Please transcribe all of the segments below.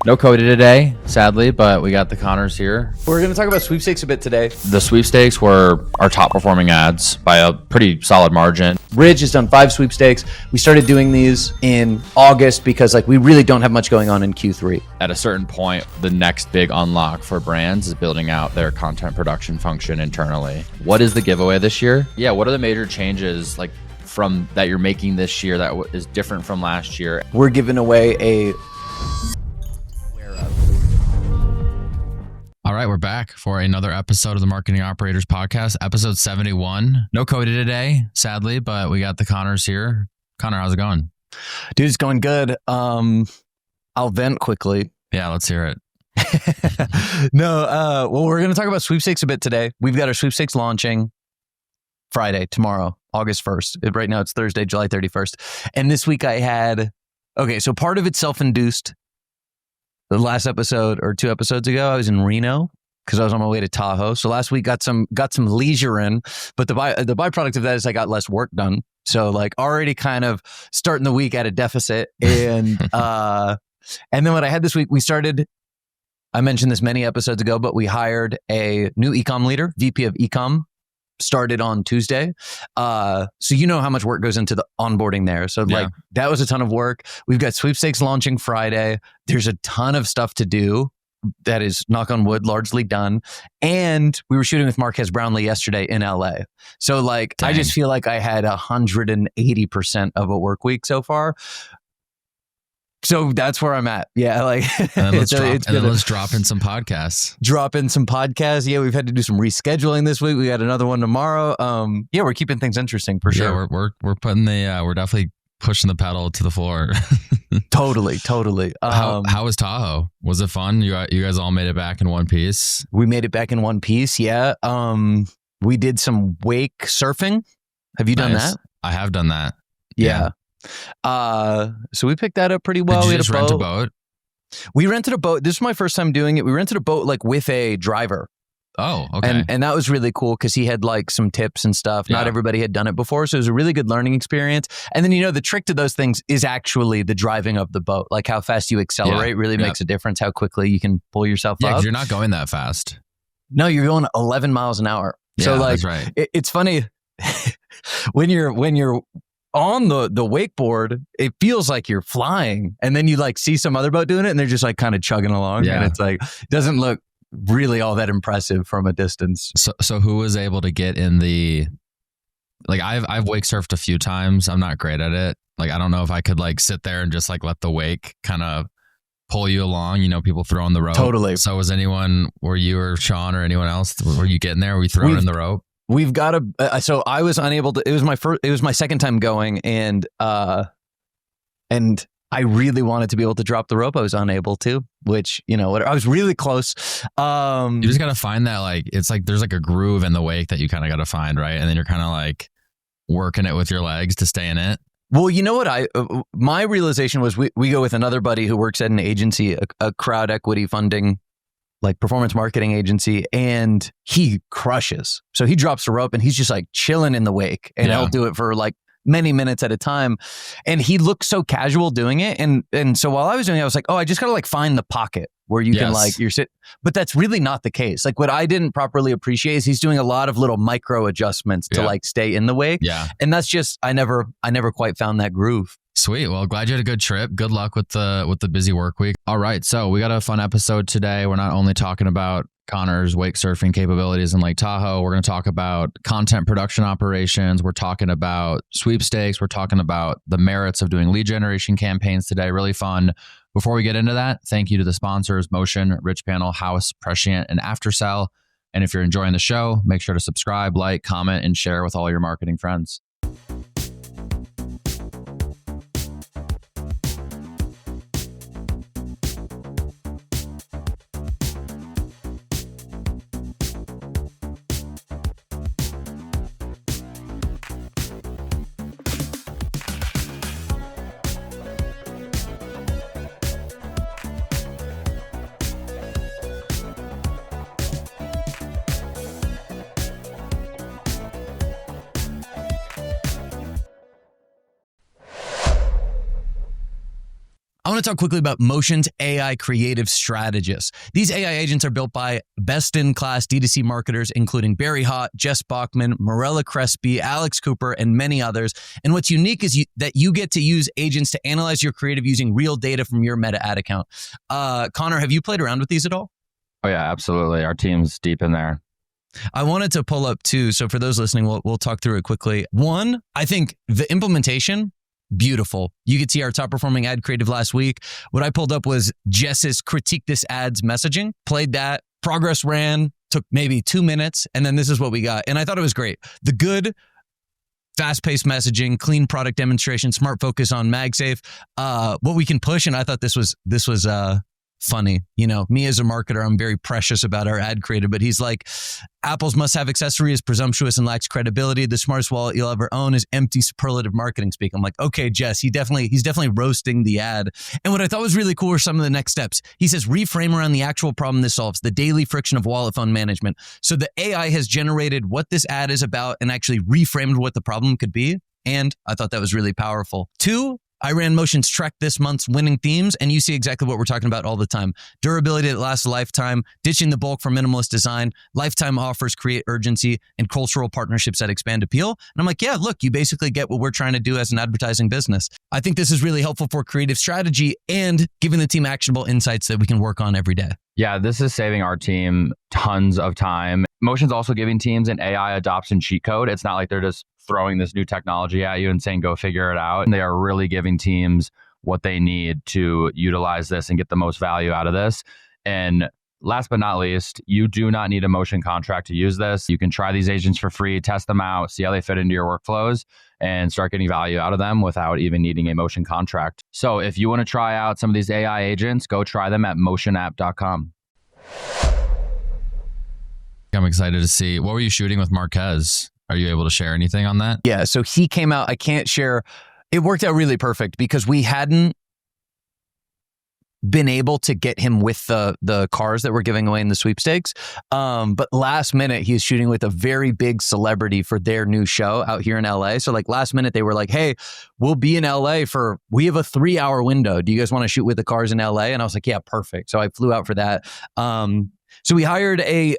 No Cody today, sadly, but we got the Connors here. We're going to talk about sweepstakes a bit today. The sweepstakes were our top performing ads by a pretty solid margin. Ridge has done 5 sweepstakes. We started doing these in August because we really don't have much going on in Q3. At a certain point, the next big unlock for brands is building out their content production function internally. What is the giveaway this year? Yeah, what are the major changes from that you're making this year that is different from last year? We're giving away a... All right, we're back for another episode of the Marketing Operators Podcast, episode 71. No Cody today, sadly, but we got the Connors here. Connor, how's it going? Dude, it's going good. I'll vent quickly. Yeah, let's hear it. Well, we're going to talk about sweepstakes a bit today. We've got our sweepstakes launching Friday, tomorrow, August 1st. Right now it's Thursday, July 31st. And this week I had... Okay, so part of it's self-induced. The last episode or 2 episodes ago, I was in Reno because I was on my way to Tahoe. So last week got some leisure in, but the byproduct of that is I got less work done. So already kind of starting the week at a deficit. And and then what I had this week, I mentioned this many episodes ago, but we hired a new ecom leader, VP of ecom. Started on Tuesday. So you know how much work goes into the onboarding there. So that was a ton of work. We've got sweepstakes launching Friday. There's a ton of stuff to do that is, knock on wood, largely done. And we were shooting with Marquez Brownlee yesterday in LA. So I just feel like I had 180% of a work week so far. So that's where I'm at. Yeah. And then let's drop in some podcasts. Yeah. We've had to do some rescheduling this week. We got another one tomorrow. We're keeping things interesting for sure. Yeah, we're putting we're definitely pushing the pedal to the floor. Totally. How was Tahoe? Was it fun? You guys all made it back in one piece? We made it back in one piece. Yeah. We did some wake surfing. Have you done that? I have done that. Yeah. So we picked that up pretty well. Did you just rent a boat? We rented a boat. This is my first time doing it. We rented a boat with a driver. Oh, okay. And that was really cool because he had some tips and stuff. Yeah. Not everybody had done it before. So it was a really good learning experience. And then, the trick to those things is actually the driving of the boat. How fast you accelerate really makes a difference. How quickly you can pull yourself up. Yeah, because you're not going that fast. No, you're going 11 miles an hour. Yeah, so that's right. It's funny when you're on the wakeboard, it feels like you're flying, and then you see some other boat doing it and they're just kind of chugging along, and it's it doesn't look really all that impressive from a distance. So who was able to get in the I've wake surfed a few times. I'm not great at it. I don't know if I could sit there and just let the wake kind of pull you along, people throwing the rope. Totally. So was anyone, were you or Sean or anyone else, were you getting there? Were you throwing in the rope? We've got so I was unable to, it was my second time going, and I really wanted to be able to drop the rope. I was unable to, which, I was really close. You just got to find that, it's there's a groove in the wake that you kind of got to find, right? And then you're kind of working it with your legs to stay in it. Well, you know what my realization was, we go with another buddy who works at an agency, a crowd equity funding performance marketing agency, and he crushes. So he drops the rope and he's just chilling in the wake, and he'll do it for many minutes at a time. And he looked so casual doing it. And so while I was doing it, I was I just got to find the pocket where you can you're sit. But that's really not the case. What I didn't properly appreciate is he's doing a lot of little micro adjustments to stay in the wake. Yeah. And that's just, I never quite found that groove. Sweet. Well, glad you had a good trip. Good luck with the busy work week. All right. So we got a fun episode today. We're not only talking about Connor's wake surfing capabilities in Lake Tahoe. We're going to talk about content production operations. We're talking about sweepstakes. We're talking about the merits of doing lead generation campaigns today. Really fun. Before we get into that, thank you to the sponsors, Motion, Rich Panel, House, Prescient, and Aftercell. And if you're enjoying the show, make sure to subscribe, comment, and share with all your marketing friends. to talk quickly about Motion's AI creative strategists. These AI agents are built by best-in-class D2C marketers, including Barry Hott, Jess Bachman, Morella Crespi, Alex Cooper, and many others. And what's unique is that you get to use agents to analyze your creative using real data from your Meta ad account. Connor, have you played around with these at all? Oh yeah, absolutely. Our team's deep in there. I wanted to pull up two. So for those listening, we'll talk through it quickly. One, I think the implementation, beautiful. You could see our top performing ad creative last week. What I pulled up was Jess's critique this ads messaging, played that, progress ran, took maybe 2 minutes, and then this is what we got. And I thought it was great. The good, fast-paced messaging, clean product demonstration, smart focus on MagSafe, what we can push. And I thought this was funny. You know, me as a marketer, I'm very precious about our ad creative, but he's like, Apple's must-have accessory is presumptuous and lacks credibility. The smartest wallet you'll ever own is empty superlative marketing speak. I'm like, okay, Jess, he's definitely roasting the ad. And what I thought was really cool were some of the next steps. He says, reframe around the actual problem this solves, the daily friction of wallet phone management. So the AI has generated what this ad is about and actually reframed what the problem could be. And I thought that was really powerful. 2, I ran Motion's Track this month's winning themes, and you see exactly what we're talking about all the time. Durability that lasts a lifetime, ditching the bulk for minimalist design, lifetime offers create urgency, and cultural partnerships that expand appeal. And I'm like, yeah, look, you basically get what we're trying to do as an advertising business. I think this is really helpful for creative strategy and giving the team actionable insights that we can work on every day. Yeah, this is saving our team tons of time. Motion's also giving teams an AI adoption cheat code. It's not like they're just throwing this new technology at you and saying, go figure it out. And they are really giving teams what they need to utilize this and get the most value out of this. And last but not least, you do not need a Motion contract to use this. You can try these agents for free, test them out, see how they fit into your workflows, and start getting value out of them without even needing a Motion contract. So if you want to try out some of these AI agents, go try them at motionapp.com. I'm excited to see. What were you shooting with Marquez? Are you able to share anything on that? Yeah, so he came out. I can't share. It worked out really perfect because we hadn't been able to get him with the cars that we're giving away in the sweepstakes. But last minute, he was shooting with a very big celebrity for their new show out here in LA. So like last minute, they were like, hey, we'll be in LA we have a 3-hour window. Do you guys want to shoot with the cars in LA? And I was like, yeah, perfect. So I flew out for that. So we hired a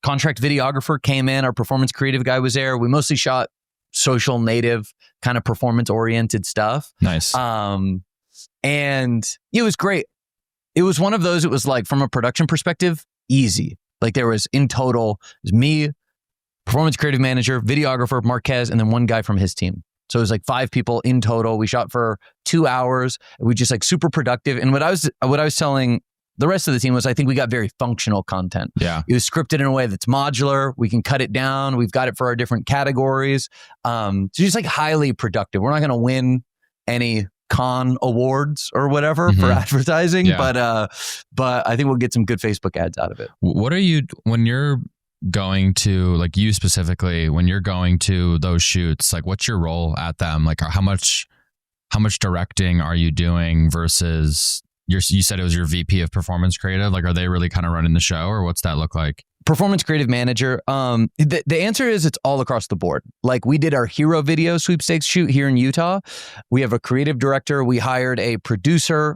contract videographer, came in. Our performance creative guy was there. We mostly shot social native kind of performance oriented stuff. Nice. And it was great. It was one of those, it was like from a production perspective, easy. Like there was in total, it was me, performance creative manager, videographer, Marquez, and then one guy from his team. So it was like 5 people in total. We shot for 2 hours. We just like super productive. And what I was telling the rest of the team was, I think we got very functional content. Yeah. It was scripted in a way that's modular. We can cut it down. We've got it for our different categories. So just like highly productive. We're not going to win any con awards or whatever for advertising, but I think we'll get some good Facebook ads out of it. What are you, when you're going to, like you specifically, when you're going to those shoots, like what's your role at them? Like how much directing are you doing versus you said it was your VP of performance creative? Like, are they really kind of running the show, or what's that look like? Performance creative manager. The answer is it's all across the board. Like we did our hero video sweepstakes shoot here in Utah. We have a creative director. We hired a producer.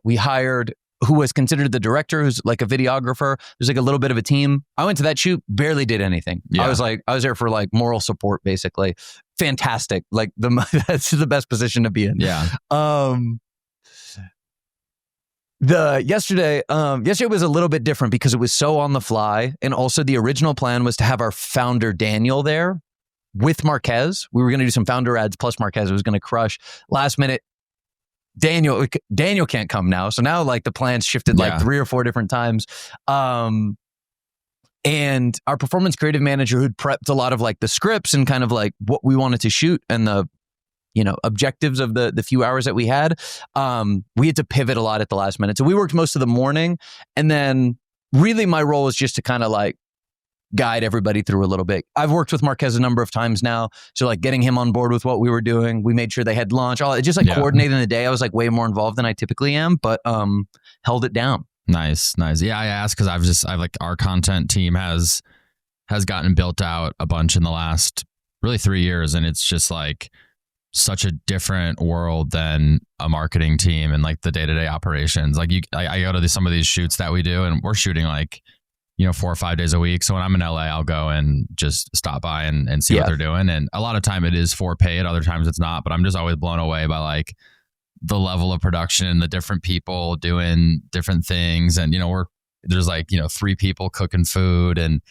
We hired who was considered the director, who's like a videographer. There's like a little bit of a team. I went to that shoot, barely did anything. Yeah. I was there for like moral support, basically. Fantastic. Like that's the best position to be in. Yeah. Yesterday was a little bit different because it was so on the fly. And also the original plan was to have our founder, Daniel, there with Marquez. We were going to do some founder ads plus Marquez. It was going to crush. Last minute, Daniel can't come now. So now like the plans shifted like 3 or 4 different times. And our performance creative manager who'd prepped a lot of like the scripts and kind of like what we wanted to shoot and the objectives of the few hours that we had, we had to pivot a lot at the last minute. So we worked most of the morning. And then really my role was just to kind of like guide everybody through a little bit. I've worked with Marquez a number of times now. So like getting him on board with what we were doing. We made sure they had lunch, just like coordinating the day. I was like way more involved than I typically am, but held it down. Nice. Yeah, I asked because I've like our content team has gotten built out a bunch in the last really 3 years. And it's just like such a different world than a marketing team and like the day-to-day operations. Like I go to some of these shoots that we do, and we're shooting like, 4 or 5 days a week. So when I'm in LA, I'll go and just stop by and see what they're doing. And a lot of time it is for paid, other times it's not, but I'm just always blown away by like the level of production and the different people doing different things. And, there's like, 3 people cooking food and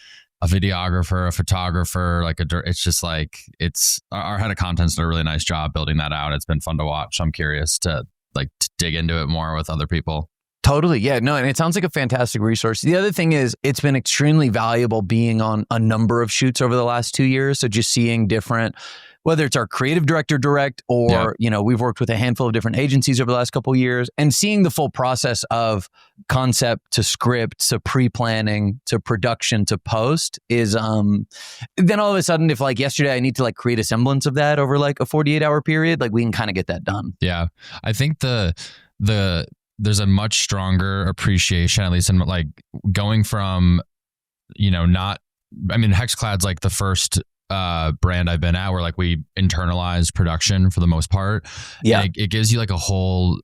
a videographer, a photographer, it's just like, our head of content's done a really nice job building that out. It's been fun to watch. I'm curious to dig into it more with other people. Totally. Yeah, no, and it sounds like a fantastic resource. The other thing is it's been extremely valuable being on a number of shoots over the last 2 years. So just seeing different, whether it's our creative director direct or, we've worked with a handful of different agencies over the last couple of years, and seeing the full process of concept to script to pre-planning to production to post is, then all of a sudden, if like yesterday I need to like create a semblance of that over like a 48-hour period, like we can kind of get that done. Yeah. I think there's a much stronger appreciation, at least in like going from, Hexclad's like the first brand I've been at where like we internalize production for the most part. Yeah. And it gives you like a whole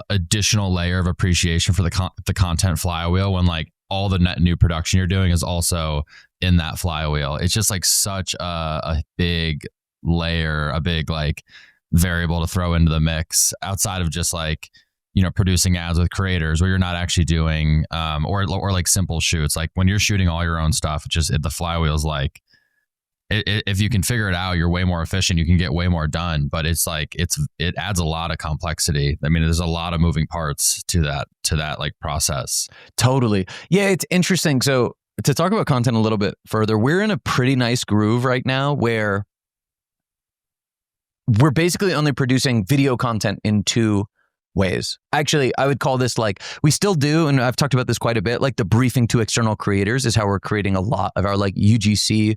additional layer of appreciation for the content flywheel when like all the net new production you're doing is also in that flywheel. It's just like such a big layer, a big like variable to throw into the mix outside of just like, producing ads with creators where you're not actually doing, or like simple shoots. Like when you're shooting all your own stuff, the flywheel's like, if you can figure it out, you're way more efficient. You can get way more done, but it's like, it adds a lot of complexity. I mean, there's a lot of moving parts to that like process. Totally. Yeah. It's interesting. So to talk about content a little bit further, we're in a pretty nice groove right now where we're basically only producing video content in 2 ways. Actually, I would call this like, we still do, and I've talked about this quite a bit, like the briefing to external creators is how we're creating a lot of our like UGC,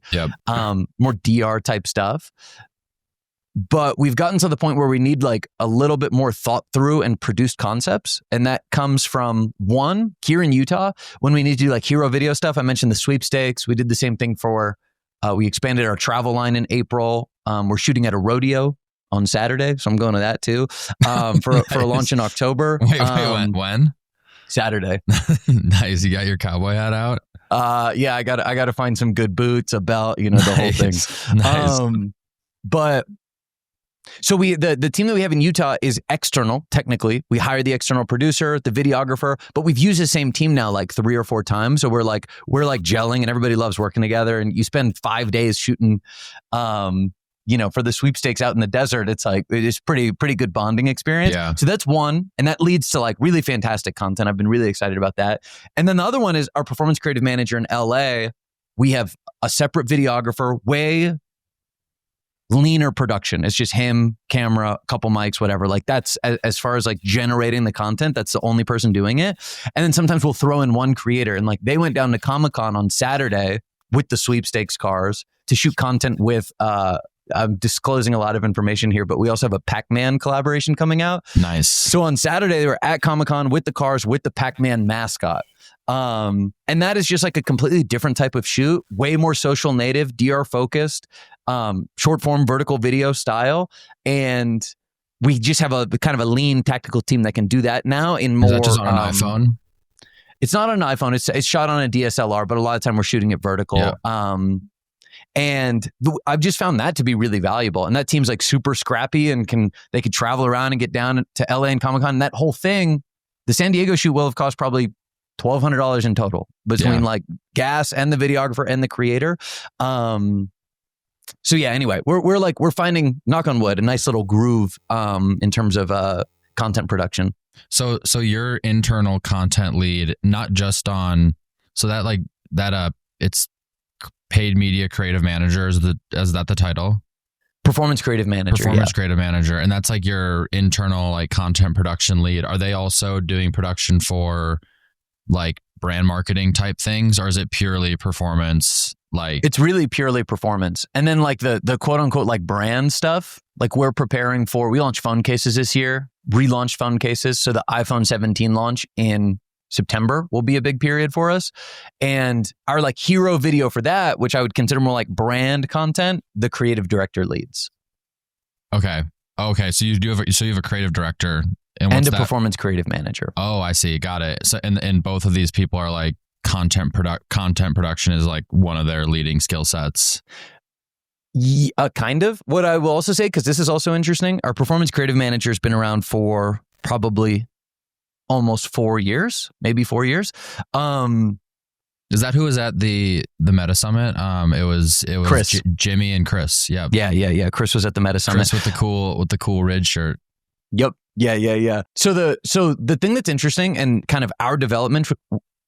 more DR type stuff. But we've gotten to the point where we need like a little bit more thought through and produced concepts. And that comes from one, here in Utah, when we need to do like hero video stuff. I mentioned the Sweepstakes. We did the same thing for, we expanded our travel line in April. We're shooting at a rodeo on Saturday, so I'm going to that too for nice. For a launch in October. Wait, when? Saturday. Nice. You got your cowboy hat out? Yeah, I got to find some good boots, a belt, the whole thing. Nice. But so the team that we have in Utah is external. Technically, we hired the external producer, the videographer, but we've used the same team now like 3 or 4 times. So we're like gelling, and everybody loves working together. And you spend 5 days shooting. For the Sweepstakes out in the desert, it's like, it is pretty good bonding experience. Yeah. So that's one. And that leads to like really fantastic content. I've been really excited about that. And then the other one is our performance creative manager in LA. We have a separate videographer, way leaner production. It's just him, camera, a couple mics, whatever. Like that's as far as like generating the content, that's the only person doing it. And then sometimes we'll throw in one creator, and like they went down to Comic-Con on Saturday with the Sweepstakes cars to shoot content with, I'm disclosing a lot of information here, but we also have a Pac-Man collaboration coming out. Nice. So on Saturday, they were at Comic-Con with the cars, with the Pac-Man mascot. And that is just like a completely different type of shoot, way more social native, DR focused, short form vertical video style. And we just have a kind of a lean tactical team that can do that now in more. Is that just on an iPhone? It's not on an iPhone. It's shot on a DSLR, but a lot of time we're shooting it vertical. Yeah. And I've just found that to be really valuable. And that team's like super scrappy and they could travel around and get down to LA and Comic-Con. And that whole thing, the San Diego shoot will have cost probably $1,200 in total between like gas and the videographer and the creator. So yeah, anyway, we're finding, knock on wood, a nice little groove in terms of content production. So your internal content lead, not just on, so that like that it's paid media creative manager, is that the title? Performance creative manager. Creative manager. And that's like your internal like content production lead. Are they also doing production for like brand marketing type things, or is it purely performance? Like it's really purely performance. And then like the quote unquote like brand stuff, like we launched phone cases this year, relaunched phone cases. So the iPhone 17 launch in September will be a big period for us. And our like hero video for that, which I would consider more like brand content, the creative director leads. Okay. Okay, so you have a creative director and what's a that? performance creative manager. Oh, I see. Got it. So and both of these people are like content production is like one of their leading skill sets. Kind of. What I will also say, because this is also interesting, our performance creative manager has been around for probably almost 4 years, maybe 4 years. Is that who was at the Meta Summit? It was Chris. Jimmy and Chris. Yep. Yeah. Chris was at the Meta Summit. Chris with the cool ridge shirt. Yep. Yeah. So the thing that's interesting and kind of our development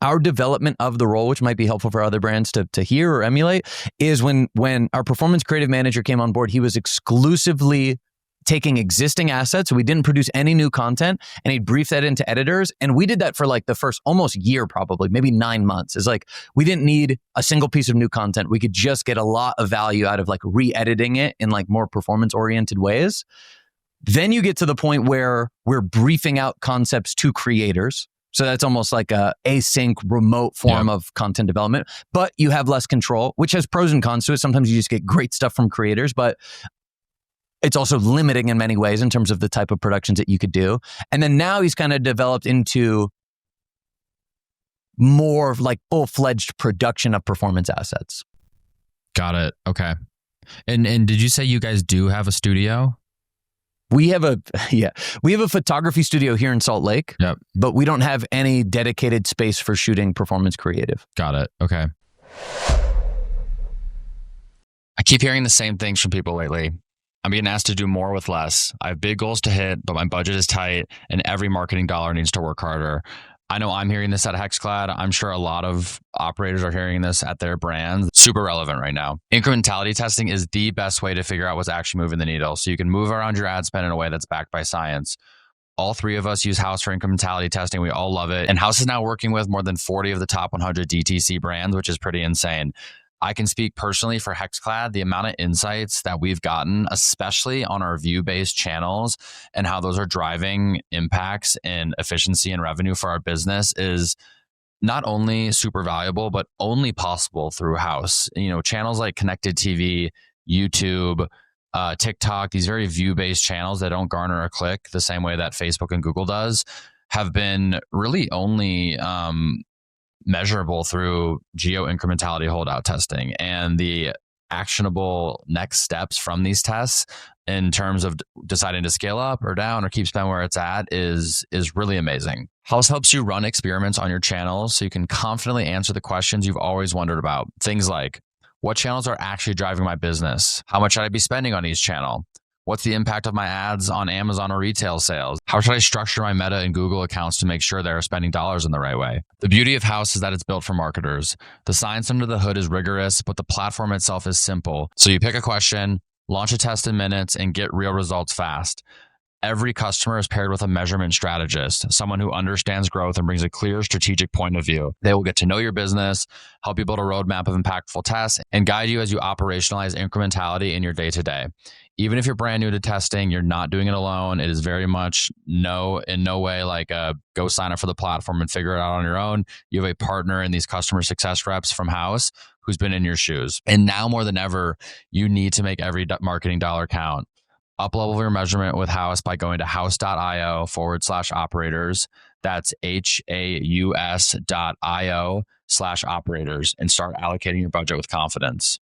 of the role, which might be helpful for other brands to hear or emulate, is when our performance creative manager came on board, he was exclusively taking existing assets. We didn't produce any new content, and he'd brief that into editors. And we did that for like the first almost year, probably maybe 9 months. It's like we didn't need a single piece of new content. We could just get a lot of value out of like re-editing it in like more performance oriented ways. Then you get to the point where we're briefing out concepts to creators. So that's almost like a async remote form of content development, but you have less control, which has pros and cons to it. Sometimes you just get great stuff from creators, but it's also limiting in many ways in terms of the type of productions that you could do. And then now he's kind of developed into more of like full-fledged production of performance assets. Got it. Okay. And did you say you guys do have a studio? We have a photography studio here in Salt Lake, but we don't have any dedicated space for shooting performance creative. Got it. Okay. I keep hearing the same things from people lately. I'm being asked to do more with less. I have big goals to hit, but my budget is tight and every marketing dollar needs to work harder. I know I'm hearing this at HexClad. I'm sure a lot of operators are hearing this at their brands. Super relevant right now. Incrementality testing is the best way to figure out what's actually moving the needle, so you can move around your ad spend in a way that's backed by science. All three of us use House for incrementality testing. We all love it. And House is now working with more than 40 of the top 100 DTC brands, which is pretty insane. I can speak personally for HexClad. The amount of insights that we've gotten, especially on our view-based channels and how those are driving impacts in efficiency and revenue for our business, is not only super valuable, but only possible through House. You know, channels like Connected TV, YouTube, TikTok, these very view-based channels that don't garner a click the same way that Facebook and Google does, have been really only measurable through geo incrementality holdout testing. And the actionable next steps from these tests in terms of deciding to scale up or down or keep spend where it's at is really amazing. House helps you run experiments on your channels so you can confidently answer the questions you've always wondered about. Things like, what channels are actually driving my business? How much should I be spending on each channel? What's the impact of my ads on Amazon or retail sales? How should I structure my Meta and Google accounts to make sure they're spending dollars in the right way? The beauty of House is that it's built for marketers. The science under the hood is rigorous, but the platform itself is simple. So you pick a question, launch a test in minutes, and get real results fast. Every customer is paired with a measurement strategist, someone who understands growth and brings a clear strategic point of view. They will get to know your business, help you build a roadmap of impactful tests, and guide you as you operationalize incrementality in your day-to-day. Even if you're brand new to testing, you're not doing it alone. It is very much in no way like a go sign up for the platform and figure it out on your own. You have a partner in these customer success reps from House who's been in your shoes. And now more than ever, you need to make every marketing dollar count. Up-level your measurement with House by going to house.io/operators. That's HAUS.io/operators and start allocating your budget with confidence.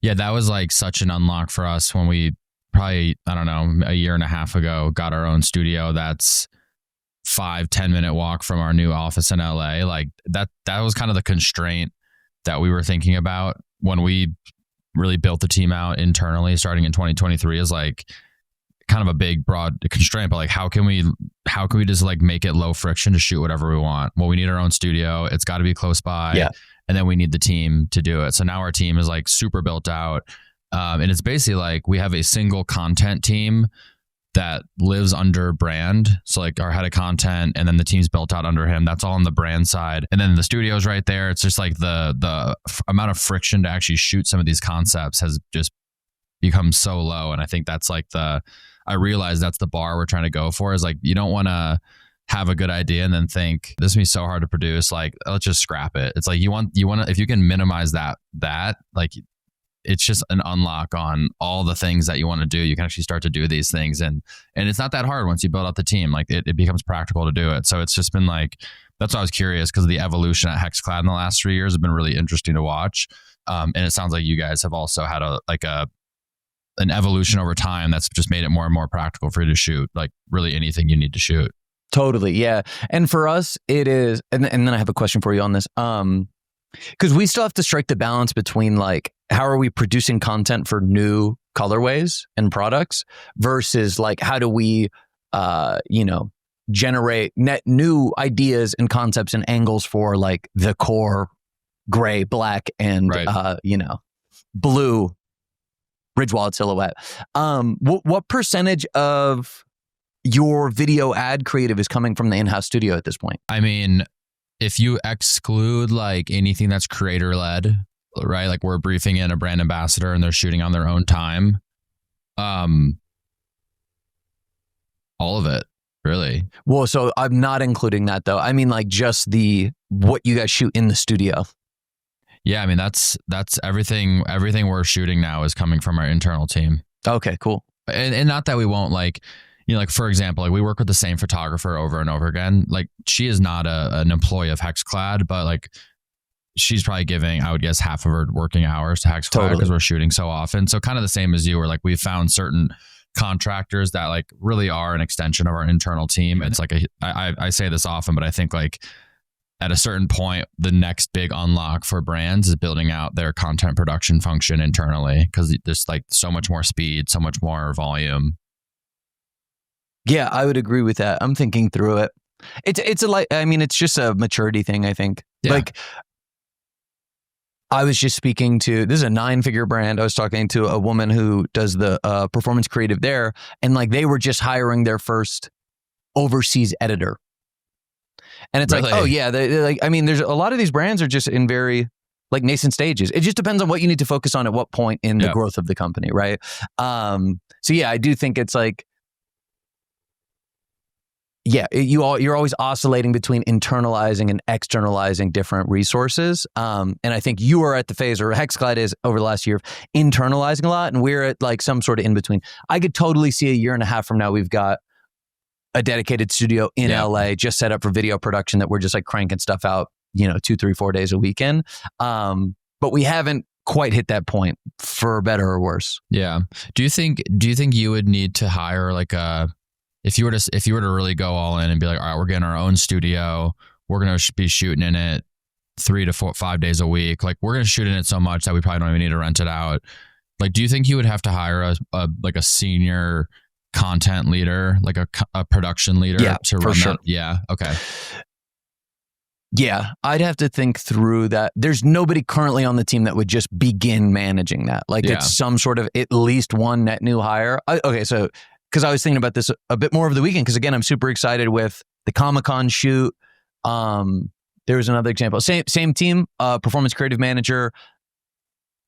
Yeah, that was like such an unlock for us when we probably, I don't know, a year and a half ago, got our own studio that's 5-10 minute walk from our new office in LA. Like that was kind of the constraint that we were thinking about when we really built the team out internally starting in 2023, is like kind of a big broad constraint, but like how can we just like make it low friction to shoot whatever we want? Well, we need our own studio. It's got to be close by. Yeah. And then we need the team to do it. So now our team is like super built out. And it's basically like we have a single content team that lives under brand. So like our head of content, and then the team's built out under him. That's all on the brand side. And then the studio's right there. It's just like the amount of friction to actually shoot some of these concepts has just become so low. And I think that's like I realize that's the bar we're trying to go for, is like, you don't want to have a good idea and then think this would be so hard to produce. Like, let's just scrap it. It's like, you want to, if you can minimize that like it's just an unlock on all the things that you want to do. You can actually start to do these things, and it's not that hard once you build out the team. Like it becomes practical to do it. So it's just been like, that's why I was curious, because the evolution at HexClad in the last 3 years has been really interesting to watch. And it sounds like you guys have also had an evolution over time that's just made it more and more practical for you to shoot like really anything you need to shoot. Totally. Yeah. And for us, it is, and then I have a question for you on this. Because we still have to strike the balance between like, how are we producing content for new colorways and products versus like, how do we, generate net new ideas and concepts and angles for like the core gray, black, and, blue Ridgewald silhouette. What percentage of your video ad creative is coming from the in-house studio at this point? I mean, if you exclude like anything that's creator led, right? Like we're briefing in a brand ambassador and they're shooting on their own time. All of it, really. Well, so I'm not including that though. I mean like just what you guys shoot in the studio. Yeah, I mean that's everything we're shooting now is coming from our internal team. Okay, cool. And not that we won't like, like for example, like we work with the same photographer over and over again. Like she is not an employee of HexClad, but like she's probably giving, I would guess, half of her working hours to HexClad because we're shooting so often. So kind of the same as you, where like we've found certain contractors that like really are an extension of our internal team. It's like I say this often, but I think like at a certain point, the next big unlock for brands is building out their content production function internally, because there's like so much more speed, so much more volume. Yeah, I would agree with that. I'm thinking through it. It's just a maturity thing, I think. Yeah. Like I was just speaking to, this is a 9-figure brand. I was talking to a woman who does the performance creative there, and like they were just hiring their first overseas editor. And it's like, oh yeah, they're like, I mean, there's a lot of these brands are just in very like nascent stages. It just depends on what you need to focus on at what point in the growth of the company, right? So yeah, I do think it's like, yeah, you're always oscillating between internalizing and externalizing different resources. And I think you are at the phase, or HexClad is over the last year, of internalizing a lot, and we're at like some sort of in between. I could totally see a year and a half from now, we've got a dedicated studio in LA just set up for video production that we're just like cranking stuff out, 2, 3, 4 days a weekend. But we haven't quite hit that point, for better or worse. Yeah. Do you think you would need to hire like if you were to really go all in and be like, all right, we're getting our own studio, we're going to be shooting in it 3 to 5 days a week. Like we're going to shoot in it so much that we probably don't even need to rent it out. Like, do you think you would have to hire a senior content leader, like a production leader to run that? Yeah. Okay. Yeah. I'd have to think through that. There's nobody currently on the team that would just begin managing that. Like it's some sort of at least one net new hire. So because I was thinking about this a bit more over the weekend, because again, I'm super excited with the Comic-Con shoot. There was another example. Same team, performance creative manager,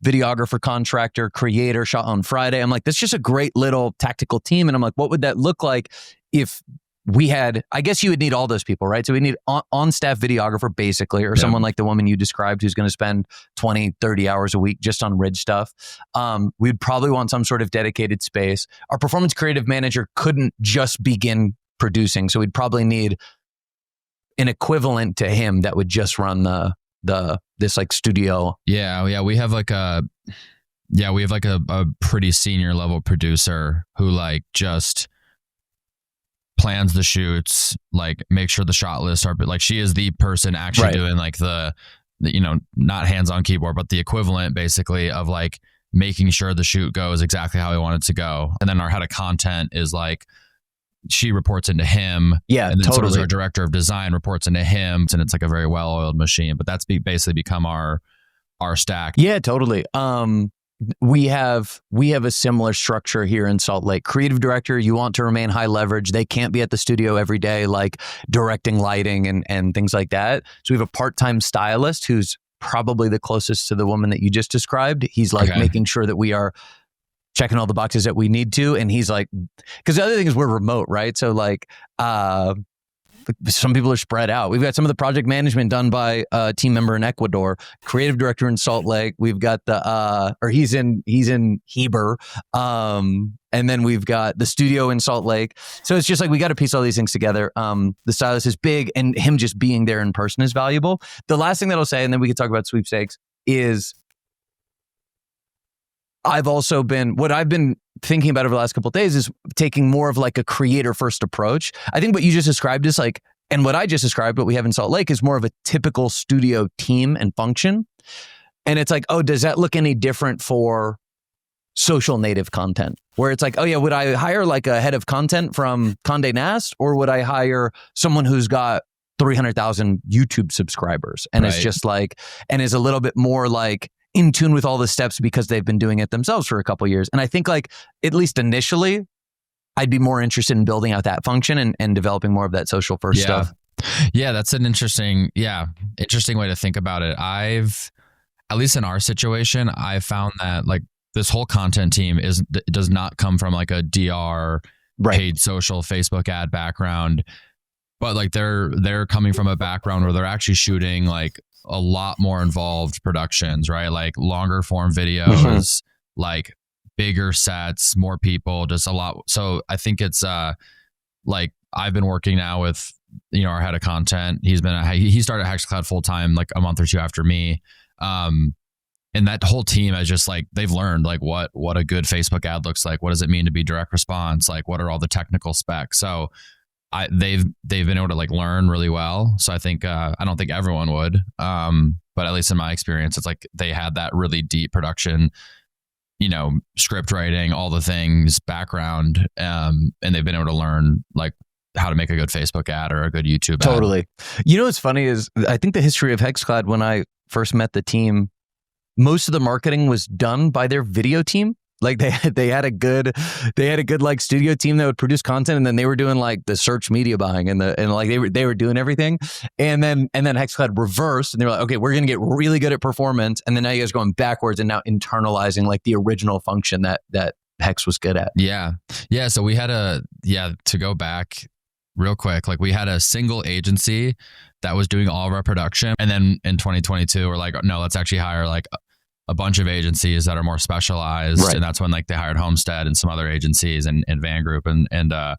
videographer, contractor, creator, shot on Friday. I'm like, that's just a great little tactical team. And I'm like, what would that look like if we had, I guess you would need all those people, right? So we need on-staff videographer basically, or someone like the woman you described who's going to spend 20, 30 hours a week just on Ridge stuff. We'd probably want some sort of dedicated space. Our performance creative manager couldn't just begin producing. So we'd probably need an equivalent to him that would just run this like studio. Yeah. We have like a pretty senior level producer who like just plans the shoots, like make sure the shot lists are, but like she is the person actually doing like the not hands on keyboard, but the equivalent basically of like making sure the shoot goes exactly how we want it to go. And then our head of content is like, she reports into him. Yeah, and then totally. So does our director of design reports into him. And it's like a very well-oiled machine, but that's basically become our stack. Yeah, totally. We have a similar structure here in Salt Lake. Creative director, you want to remain high leverage. They can't be at the studio every day, like directing lighting and things like that. So we have a part-time stylist who's probably the closest to the woman that you just described. He's like making sure that we are checking all the boxes that we need to. And he's like, because the other thing is we're remote, right? So like, some people are spread out. We've got some of the project management done by a team member in Ecuador, creative director in Salt Lake. We've got he's in Heber. And then we've got the studio in Salt Lake. So it's just like, we got to piece all these things together. The stylist is big, and him just being there in person is valuable. The last thing that I'll say, and then we can talk about sweepstakes, is what I've been thinking about over the last couple of days is taking more of like a creator first approach. I think what you just described is like, and what I just described, what we have in Salt Lake, is more of a typical studio team and function. And it's like, oh, does that look any different for social native content? Where it's like, oh yeah, would I hire like a head of content from Condé Nast, or would I hire someone who's got 300,000 YouTube subscribers and is just like, and is a little bit more like in tune with all the steps because they've been doing it themselves for a couple of years. And I think like, at least initially, I'd be more interested in building out that function and developing more of that social first stuff. Yeah, that's an interesting way to think about it. At least in our situation, I found that like this whole content team does not come from like a DR paid social Facebook ad background, but like they're coming from a background where they're actually shooting like a lot more involved productions, right? Like longer form videos, like bigger sets, more people, just a lot. So I think it's like I've been working now with, our head of content. He started HexCloud full time like a month or two after me. And that whole team is just like, they've learned like what a good Facebook ad looks like. What does it mean to be direct response? Like what are all the technical specs? So they've been able to like learn really well. So I think I don't think everyone would, but at least in my experience, it's like they had that really deep production, script writing, all the things, background, and they've been able to learn like how to make a good Facebook ad or a good YouTube ad. Totally. What's funny is I think the history of HexCloud, when I first met the team, most of the marketing was done by their video team. Like they had a good like studio team that would produce content, and then they were doing like the search media buying and like they were doing everything. And then HexCloud reversed, and they were like, okay, we're gonna get really good at performance, and then now you guys are going backwards and now internalizing like the original function that Hex was good at. Yeah. So we had to go back real quick, like we had a single agency that was doing all of our production, and then in 2022 we're like, no, let's actually hire like a bunch of agencies that are more specialized. And that's when like they hired Homestead and some other agencies and Van Group and now,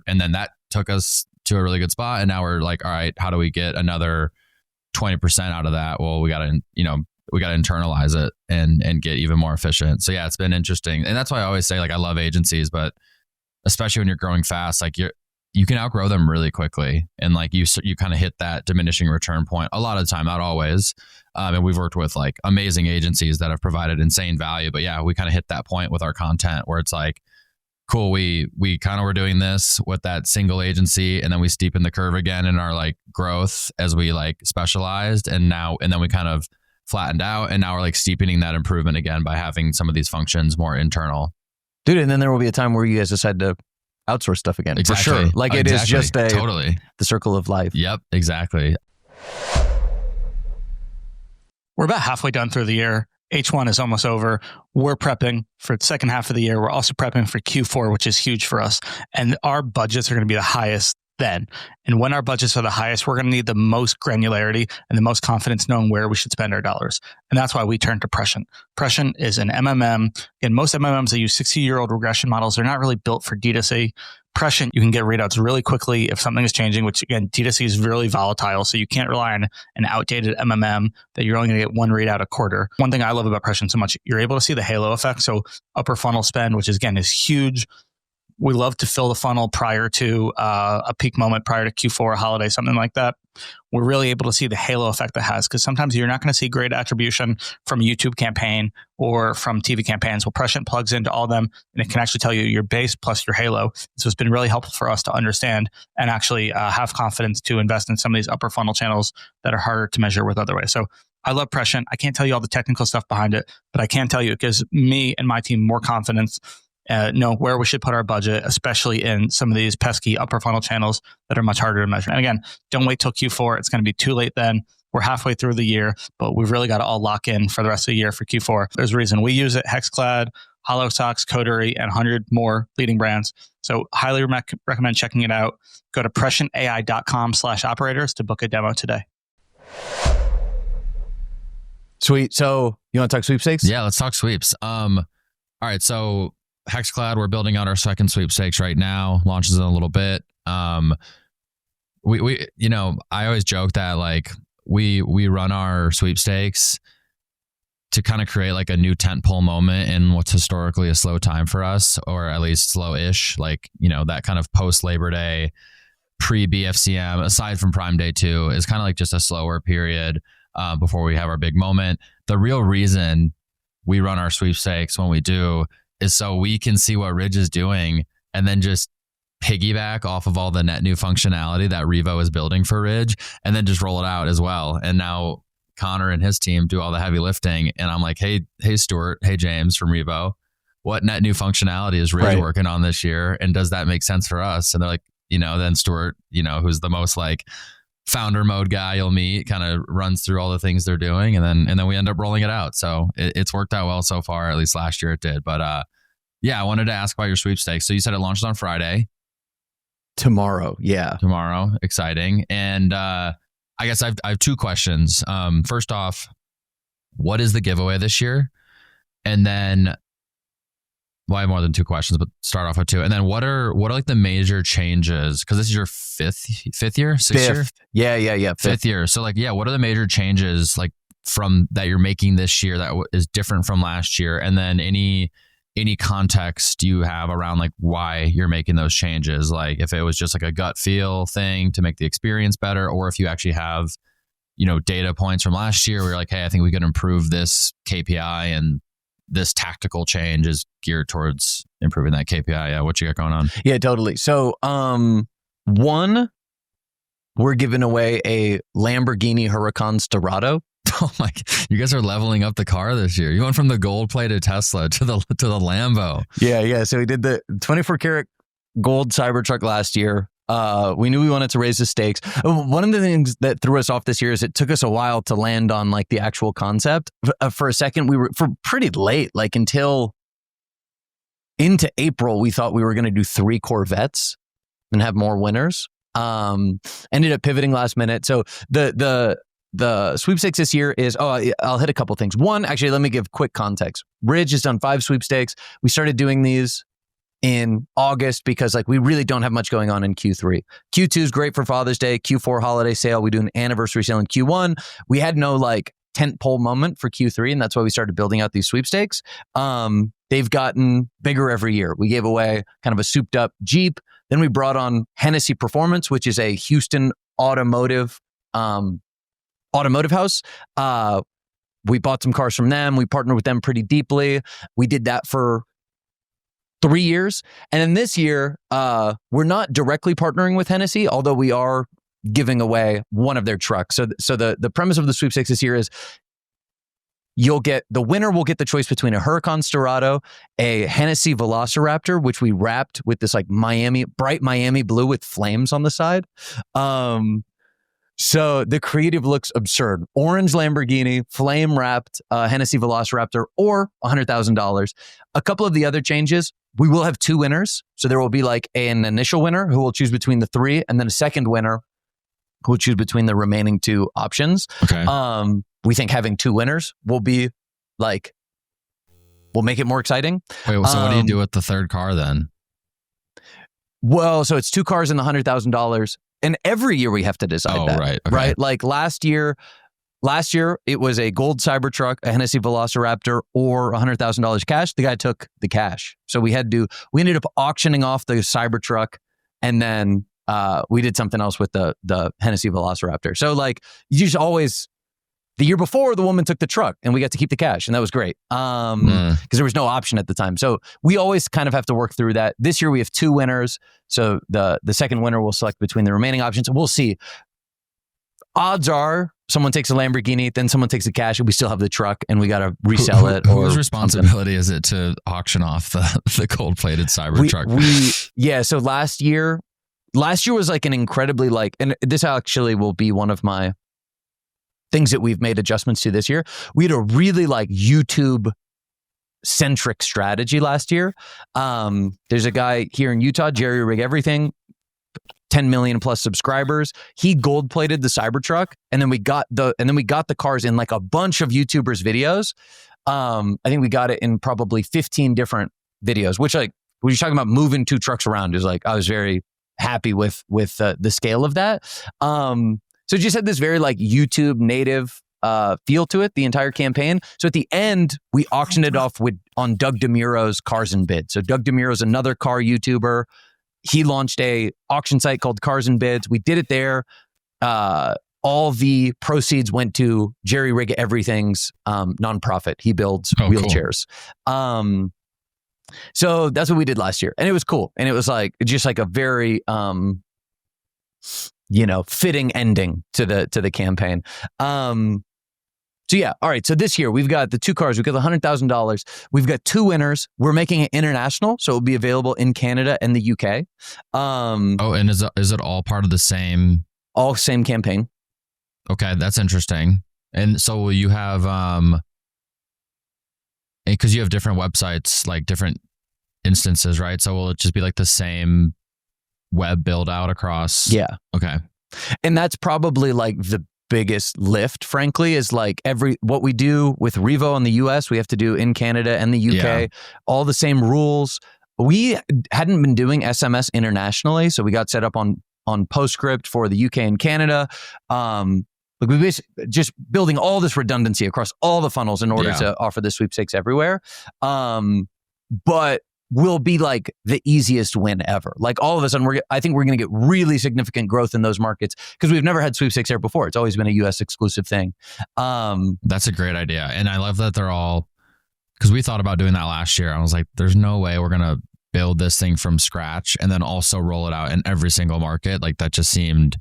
and then that took us to a really good spot. And now we're like, all right, how do we get another 20% out of that? Well, we got to internalize it and get even more efficient. So yeah, it's been interesting. And that's why I always say like, I love agencies, but especially when you're growing fast, like you can outgrow them really quickly. And like you kind of hit that diminishing return point a lot of the time, not always. And we've worked with like amazing agencies that have provided insane value. But yeah, we kind of hit that point with our content where it's like, cool, we kind of were doing this with that single agency, and then we steepened the curve again in our like growth as we like specialized. And then we kind of flattened out, and now we're like steepening that improvement again by having some of these functions more internal. Dude, and then there will be a time where you guys decide to outsource stuff again. Exactly. For sure. Like it is just the circle of life. Yep, exactly. We're about halfway done through the year. H1 is almost over. We're prepping for the second half of the year. We're also prepping for Q4, which is huge for us. And our budgets are going to be the highest then. And when our budgets are the highest, we're going to need the most granularity and the most confidence knowing where we should spend our dollars. And that's why we turn to Prescient. Prescient is an MMM. And most MMMs that use 60-year-old regression models, they're not really built for D2C. Prescient, you can get readouts really quickly if something is changing, which again, D2C is really volatile. So you can't rely on an outdated MMM that you're only going to get one readout a quarter. One thing I love about Prescient so much, you're able to see the halo effect. So upper funnel spend, which is again is huge. We love to fill the funnel prior to a peak moment, prior to Q4, a holiday, something like that. We're really able to see the halo effect that has, because sometimes you're not going to see great attribution from a YouTube campaign or from TV campaigns. Well, Prescient plugs into all of them, and it can actually tell you your base plus your halo. So it's been really helpful for us to understand and actually have confidence to invest in some of these upper funnel channels that are harder to measure with other ways. So I love Prescient. I can't tell you all the technical stuff behind it, but I can tell you it gives me and my team more confidence know where we should put our budget, especially in some of these pesky upper funnel channels that are much harder to measure. And again, don't wait till Q4. It's going to be too late then. We're halfway through the year, but we've really got to all lock in for the rest of the year for Q4. There's a reason we use it. HexCloud, Hollow Socks, Coterie, and 100 more leading brands. So highly recommend checking it out. Go to prescientai.com/operators to book a demo today. Sweet. So you want to talk sweepstakes? Yeah, let's talk sweeps. All right, so Hexclad, we're building out our second sweepstakes right now. Launches in a little bit. We I always joke that like we run our sweepstakes to kind of create like a new tentpole moment in what's historically a slow time for us, or at least slow-ish, like, that kind of post Labor Day, pre BFCM, aside from Prime Day 2, is kind of like just a slower period before we have our big moment. The real reason we run our sweepstakes when we do is so we can see what Ridge is doing and then just piggyback off of all the net new functionality that Revo is building for Ridge, and then just roll it out as well. And now Connor and his team do all the heavy lifting, and I'm like, hey Stuart, hey James from Revo, what net new functionality is Ridge working on this year, and does that make sense for us? And they're like, then Stuart, who's the most like founder mode guy you'll meet, kind of runs through all the things they're doing, and then we end up rolling it out. So it's worked out well so far. At least last year it did. But I wanted to ask about your sweepstakes. So you said it launches on Friday. Tomorrow. Exciting. And I guess I have two questions. First off, what is the giveaway this year? And then, I have more than two questions, but start off with two. And then what are like the major changes? Because this is your fifth year, sixth year? Yeah. Fifth year. So like, what are the major changes like from that you're making this year that is different from last year? And then any context you have around like why you're making those changes? Like if it was just like a gut feel thing to make the experience better, or if you actually have, data points from last year where you're like, hey, I think we could improve this KPI, and this tactical change is geared towards improving that KPI. Yeah, what you got going on? Yeah, totally. So, one, we're giving away a Lamborghini Huracan Storado. Oh my! You guys are leveling up the car this year. You went from the gold-plated Tesla to the Lambo. Yeah. So we did the 24 karat gold Cybertruck last year. We knew we wanted to raise the stakes. One of the things that threw us off this year is it took us a while to land on like the actual concept. For a second, we were pretty late, like until into April, we thought we were going to do 3 Corvettes and have more winners. Ended up pivoting last minute. So the sweepstakes this year is, I'll hit a couple things. One, actually, let me give quick context. Ridge has done 5 sweepstakes. We started doing these in August because like we really don't have much going on in Q3. Q2 is great for Father's Day. Q4 holiday sale. We do an anniversary sale in Q1. We had no like tentpole moment for Q3, and that's why we started building out these sweepstakes. They've gotten bigger every year. We gave away kind of a souped up Jeep. Then we brought on Hennessy Performance, which is a Houston automotive house. We bought some cars from them. We partnered with them pretty deeply. We did that for 3 years. And then this year, we're not directly partnering with Hennessy, although we are giving away one of their trucks. So the premise of the sweepstakes this year is the winner will get the choice between a Huracan Storado, a Hennessy Velociraptor, which we wrapped with this like bright Miami blue with flames on the side. So the creative looks absurd. Orange Lamborghini, flame wrapped Hennessy Velociraptor, or $100,000. A couple of the other changes, we will have 2 winners. So there will be like an initial winner who will choose between the 3, and then a second winner who will choose between the remaining 2 options. Okay. We think having 2 winners will be like, will make it more exciting. Wait, so what do you do with the third car then? Well, so it's 2 cars and the $100,000. And every year we have to decide that. Right. Okay. Right. Like last year it was a gold Cybertruck, a Hennessy Velociraptor, or $100,000 cash. The guy took the cash. So we ended up auctioning off the Cybertruck, and then we did something else with the Hennessy Velociraptor. So like you just always, the year before the woman took the truck and we got to keep the cash, and that was great. Because there was no option at the time. So we always kind of have to work through that. This year we have 2 winners. So the second winner will select between the remaining options. We'll see. Odds are someone takes a Lamborghini, then someone takes the cash, and we still have the truck, and we got to resell it. Whose responsibility is it to auction off the gold-plated Cybertruck? So last year was like an incredibly like, and this actually will be one of my things that we've made adjustments to this year. We had a really like YouTube centric strategy last year. There's a guy here in Utah, Jerry Rig Everything, 10 million plus subscribers. He gold plated the Cybertruck, and then we got the cars in like a bunch of YouTubers' videos. I think we got it in probably 15 different videos, which, like, when you're talking about moving 2 trucks around, is like, I was very happy with the scale of that. So it just had this very like YouTube native feel to it, the entire campaign. So at the end, we auctioned it off on Doug DeMuro's Cars and Bids. So Doug DeMuro's another car YouTuber. He launched a auction site called Cars and Bids. We did it there. All the proceeds went to Jerry Rig Everything's nonprofit. He builds wheelchairs. Cool. So that's what we did last year, and it was cool. And it was like just like a very fitting ending to the campaign. So yeah, all right. So this year we've got the 2 cars. We've got the $100,000. We've got 2 winners. We're making it international, so it'll be available in Canada and the UK. And is it all part of the same? All same campaign. Okay, that's interesting. And so will you have because you have different websites, like different instances, right? So will it just be like the same web build out across? Yeah. Okay. And that's probably like the biggest lift, frankly, is like what we do with Revo in the US, we have to do in Canada and the UK, Yeah. all the same rules. We hadn't been doing SMS internationally, so we got set up on PostScript for the UK and Canada. Like we basically just building all this redundancy across all the funnels in order to offer the sweepstakes everywhere. But will be like the easiest win ever. Like all of a sudden, I think we're going to get really significant growth in those markets because we've never had sweepstakes there before. It's always been a US exclusive thing. That's a great idea. And I love that they're all, because we thought about doing that last year. I was like, there's no way we're going to build this thing from scratch and then also roll it out in every single market. Like that just seemed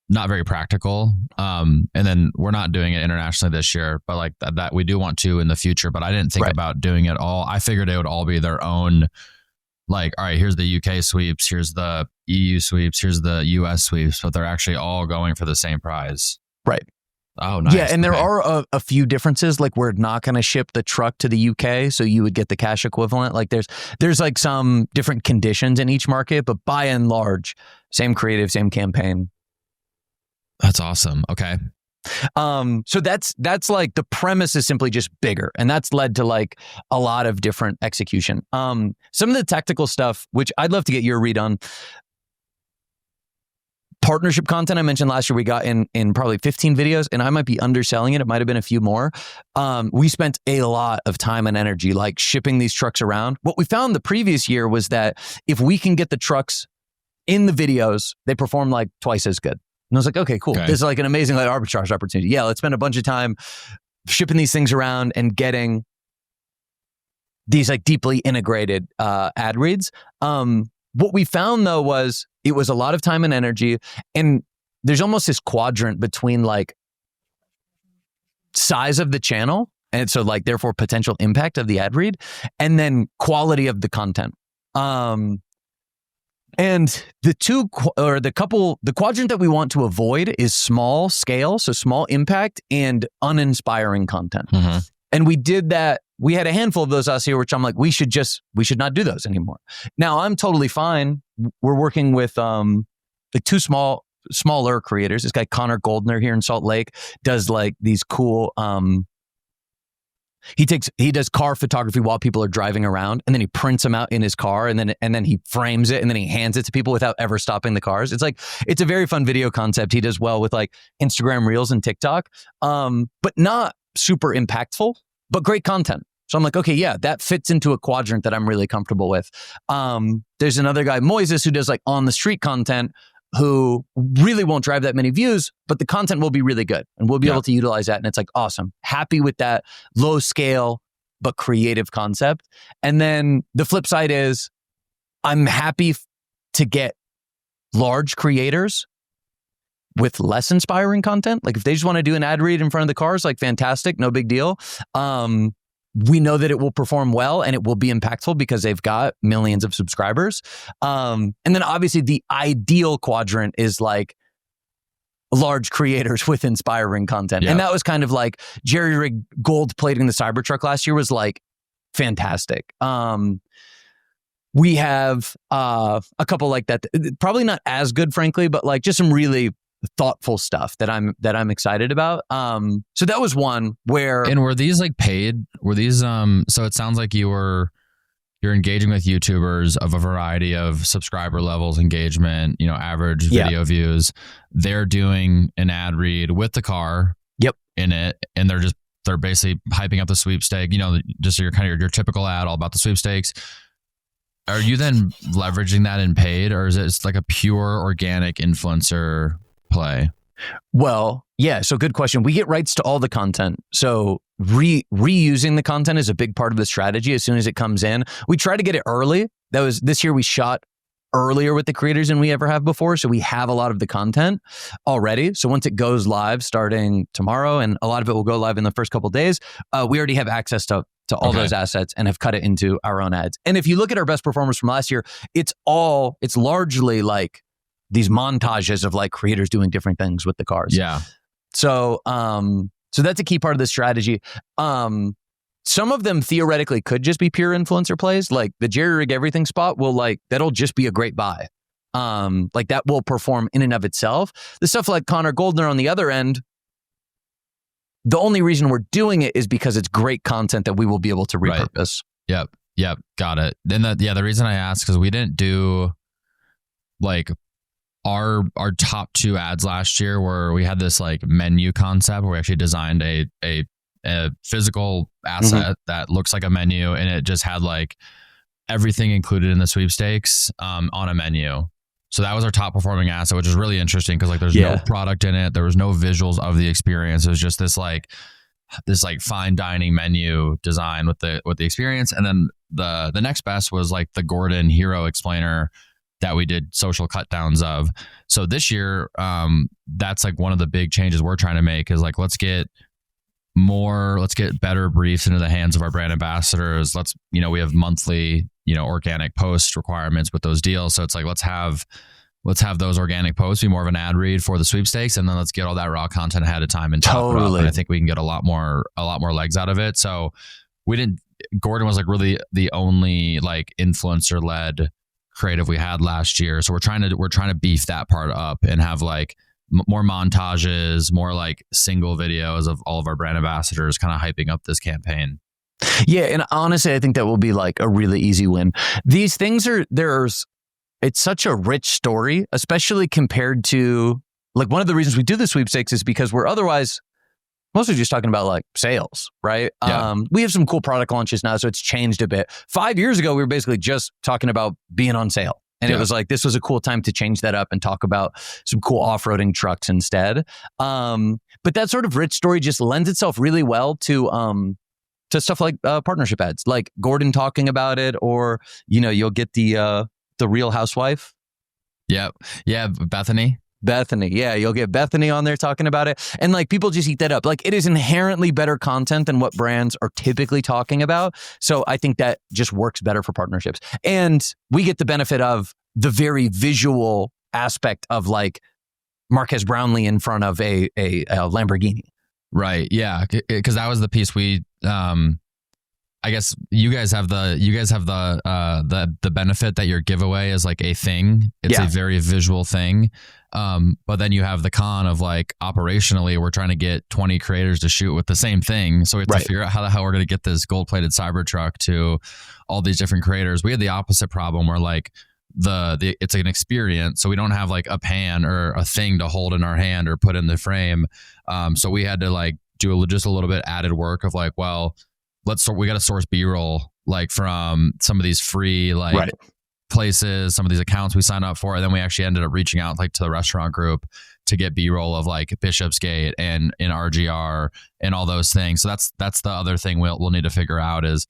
not very practical. And then we're not doing it internationally this year, but like that we do want to in the future. But I didn't think about doing it all. I figured it would all be their own, like, all right, here's the UK sweeps, here's the EU sweeps, here's the US sweeps, but they're actually all going for the same prize. Right. Oh, nice. Yeah, and there are a few differences. Like we're not going to ship the truck to the UK, so you would get the cash equivalent. Like there's like some different conditions in each market, but by and large, same creative, same campaign. That's awesome. Okay. So that's like the premise is simply just bigger, and that's led to like a lot of different execution. Some of the tactical stuff, which I'd love to get your read on. Partnership content I mentioned last year, we got in probably 15 videos, and I might be underselling it. It might have been a few more. We spent a lot of time and energy like shipping these trucks around. What we found the previous year was that if we can get the trucks in the videos, they perform like twice as good. And I was like, okay, cool. This is like an amazing like arbitrage opportunity. Yeah, let's spend a bunch of time shipping these things around and getting these like deeply integrated ad reads. What we found though was it was a lot of time and energy, and there's almost this quadrant between like size of the channel, and so like therefore potential impact of the ad read, and then quality of the content. And the quadrant that we want to avoid is small scale, so small impact and uninspiring content. Mm-hmm. And we did that. We had a handful of those last year, which I'm like, we should not do those anymore. Now I'm totally fine. We're working with like 2 smaller creators. This guy Connor Goldner here in Salt Lake does like these cool. He does car photography while people are driving around, and then he prints them out in his car, and then he frames it, and then he hands it to people without ever stopping the cars. It's a very fun video concept. He does well with like Instagram Reels and TikTok, but not super impactful, but great content. So I'm like, okay, yeah, that fits into a quadrant that I'm really comfortable with. There's another guy, Moises, who does like on the street content, who really won't drive that many views, but the content will be really good, and we'll be able to utilize that. And it's like, awesome. Happy with that low scale, but creative concept. And then the flip side is I'm happy to get large creators with less inspiring content. Like if they just want to do an ad read in front of the cars, like fantastic, no big deal. We know that it will perform well and it will be impactful because they've got millions of subscribers. And then obviously the ideal quadrant is like large creators with inspiring content. Yeah. And that was kind of like Jerry Rig gold plating the Cybertruck last year was like fantastic. We have a couple like that, probably not as good, frankly, but like just some really thoughtful stuff that I'm excited about. So that was one where. And were these like paid? Were these so it sounds like you're engaging with YouTubers of a variety of subscriber levels, engagement, average video views. They're doing an ad read with the car in it, and they're basically hyping up the sweepstake, just your typical ad all about the sweepstakes. Are you then leveraging that in paid, or is it like a pure organic influencer play? Well, yeah. So good question. We get rights to all the content. So reusing the content is a big part of the strategy. As soon as it comes in, we try to get it early. This year we shot earlier with the creators than we ever have before. So we have a lot of the content already. So once it goes live starting tomorrow, and a lot of it will go live in the first couple of days, we already have access to all those assets and have cut it into our own ads. And if you look at our best performers from last year, it's largely like these montages of like creators doing different things with the cars. Yeah. So that's a key part of the strategy. Some of them theoretically could just be pure influencer plays. Like the Jerry Rig Everything spot that'll just be a great buy. Like that will perform in and of itself. The stuff like Connor Goldner on the other end, the only reason we're doing it is because it's great content that we will be able to repurpose. Right. Yep. Got it. Then the reason I asked, because we didn't do like our top 2 ads last year where we had this like menu concept where we actually designed a physical asset that looks like a menu, and it just had like everything included in the sweepstakes on a menu. So that was our top performing asset, which is really interesting because like there's no product in it. There was no visuals of the experience. It was just this fine dining menu design with the experience. And then the next best was like the Gordon Hero Explainer that we did social cut downs of. So this year, that's like one of the big changes we're trying to make is like, let's get better briefs into the hands of our brand ambassadors. We have monthly, organic post requirements with those deals. So it's like, let's have those organic posts be more of an ad read for the sweepstakes. And then let's get all that raw content ahead of time and top it up. And I think we can get a lot more legs out of it. So Gordon was like really the only like influencer led creative we had last year. So we're trying to beef that part up and have like more montages, more like single videos of all of our brand ambassadors kind of hyping up this campaign. Yeah. And honestly, I think that will be like a really easy win. These things it's such a rich story, especially compared to like one of the reasons we do the sweepstakes is because we're otherwise mostly just talking about like sales, right? Yeah. We have some cool product launches now, so it's changed a bit. 5 years ago, we were basically just talking about being on sale. And it was like, this was a cool time to change that up and talk about some cool off-roading trucks instead. But that sort of rich story just lends itself really well to stuff like partnership ads, like Gordon talking about it, or, you'll get the Real Housewife. Yep. Yeah. Bethany. Yeah. You'll get Bethany on there talking about it. And like people just eat that up. Like it is inherently better content than what brands are typically talking about. So I think that just works better for partnerships. And we get the benefit of the very visual aspect of like Marquez Brownlee in front of a Lamborghini. Right. Yeah. Because that was the piece we, I guess you guys have the benefit that your giveaway is like a thing. It's a very visual thing. But then you have the con of like operationally, we're trying to get 20 creators to shoot with the same thing. So we have to figure out how the hell we're going to get this gold-plated Cybertruck to all these different creators. We had the opposite problem where like it's an experience. So we don't have like a pan or a thing to hold in our hand or put in the frame. So we had to like do just a little bit added work of like, well, we got to source B-roll like from some of these free like places, some of these accounts we signed up for. And then we actually ended up reaching out like to the restaurant group to get B-roll of like Bishopsgate and in RGR and all those things. So that's the other thing we'll need to figure out is